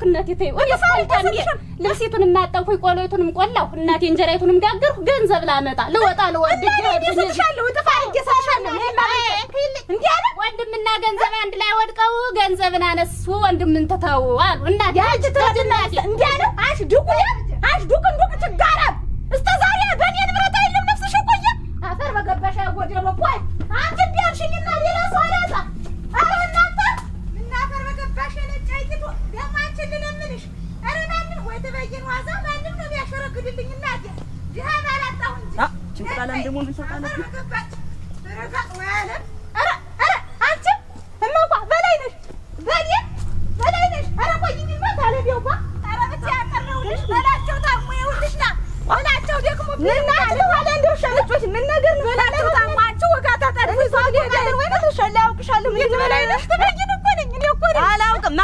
እናቴ ተይው ልብሲቱን ማጠብኩኝ ቆሎይቱንም ቆላሁ እናቴ እንጀራይቱንም ጋገርኩ ገንዘብ ላመጣ ልወጣ ልወርድ ይገርምሻለሁ ጥፋት ይሰሻለሁ ወንድምና ገንዘብ አንድ ላይ ወድቀው ገንዘብን አነሱ ወንድምን ተተው አሉ እናቴ ያጅ ተጅናቴ እንዲያለ አሽ ዱቁ ችጋራ እስከዛ የበየን ዋዛ ማንም ነው የሚያሸረግድልኝ እናቴ ድሃ ባላጣሁ እንጂ ጭንቅላላም ደግሞ ምን ሰጣለች ረጋ ወያለ ኧረ አንቺ እማማ በላይ ነሽ በላይ ነሽ ኧረ ቆይኝማ ታለቢውባ ኧረ ብቻ ያቀረውልሽ በላቸው ታሙ ይውልሽ ና በላቸው ደግሞ ምናችሁ ታለ እንደው ሸለጮች ምን ነገር ነው በላቸው ታሙ አንቺ ወጋታ ታደርጉ ነገር ወይ ነው ሸላውቅሻለሁ ምን በላይ ነሽ ትበይን እኮ ነኝ እኔ እኮ ነኝ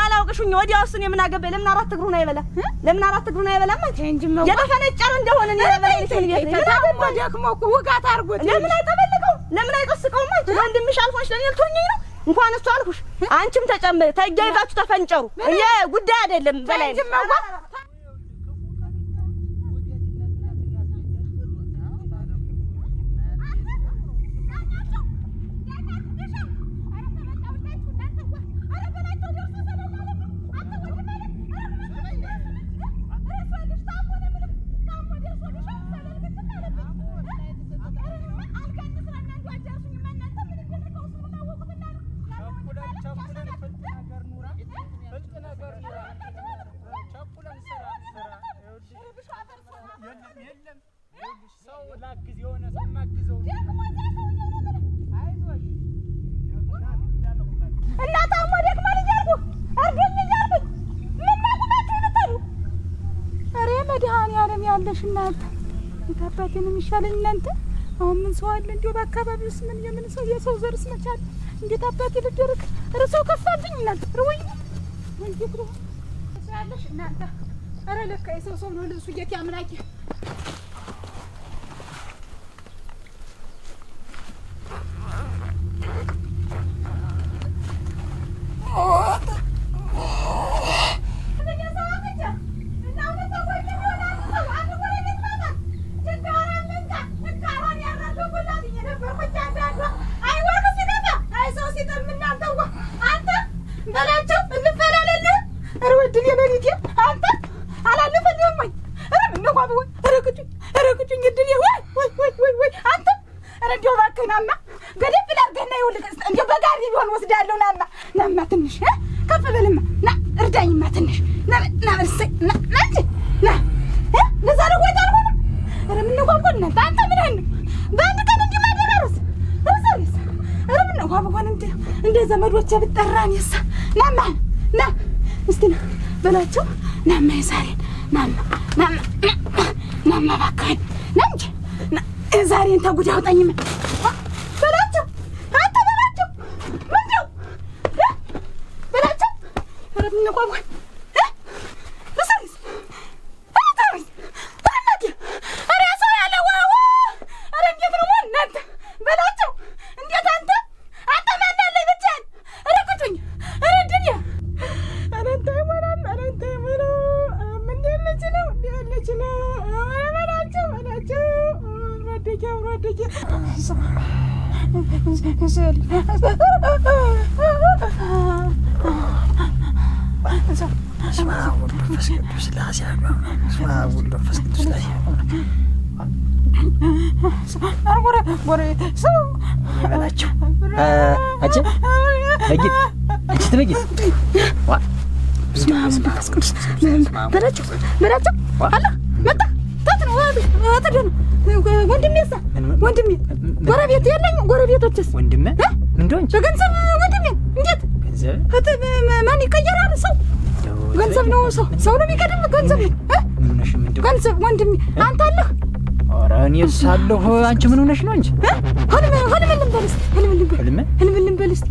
አላውቅሽኝ ወዲያውስ እኔ ምን አገባኝ ለምን አራት እግሩን አይበላ ለምን አራት እግሩን አይበላ ማለት እንጂማ የተፈነጨረ እንደሆነ እኔ በላይ ነኝ ተታደም ደግሞ እኮ ወጋታ አርጎት ለምን አይተበልቀው ለምን አይቀስቀው ማለት ወንድምሽ አልፎሽ ለኔ ልትሆኚ ነው እንኳን እሱ አልኩሽ አንቺም ተጨመረ ተጋይታችሁ ተፈንጨሩ እኔ ጉዳይ አይደለም በላይ እንጂማ ያለሽ እናንተ የታባቴንም ይሻለኝ እናንተ አሁን ምን ሰው አለ እንዴ በአካባቢውስ ምን የምን ሰው የሰው ዘርስ መቻል እንዴት አባቴ ልደርክ ረሰው ከፋብኝ እናንተ ወይ እንዴት ነው ያለሽ እናንተ ኧረ ለካ የሰው ነው ልብሱ ጌት ያምላኪ ዘመዶቼ ብጠራን ይሳ ናማ ና እስቲ ና በላቸው ናማ ይዛሬን ናማ ባካኝ ናንጂ ዛሬን ተጉዳ አውጣኝ በላቸው አንተ በላቸው ምንድነው በላቸው ረብነ ቆይ ወንድሜ ጎረቤት የለኝ ጎረቤቶችስ ወንድሜ እንደው ገንዘብ ወንድሜ እንዴት ገንዘብ ማን ይቀየራል ሰው ገንዘብ ነው ሰው ነው የሚቀድም ገንዘብ ነው ገንዘብ ወንድሜ አንተ አለህ ኧረ እኔስ አለሁ አንቺ ምን ሆነሽ ነው እንጂ ህልም ልንበልስ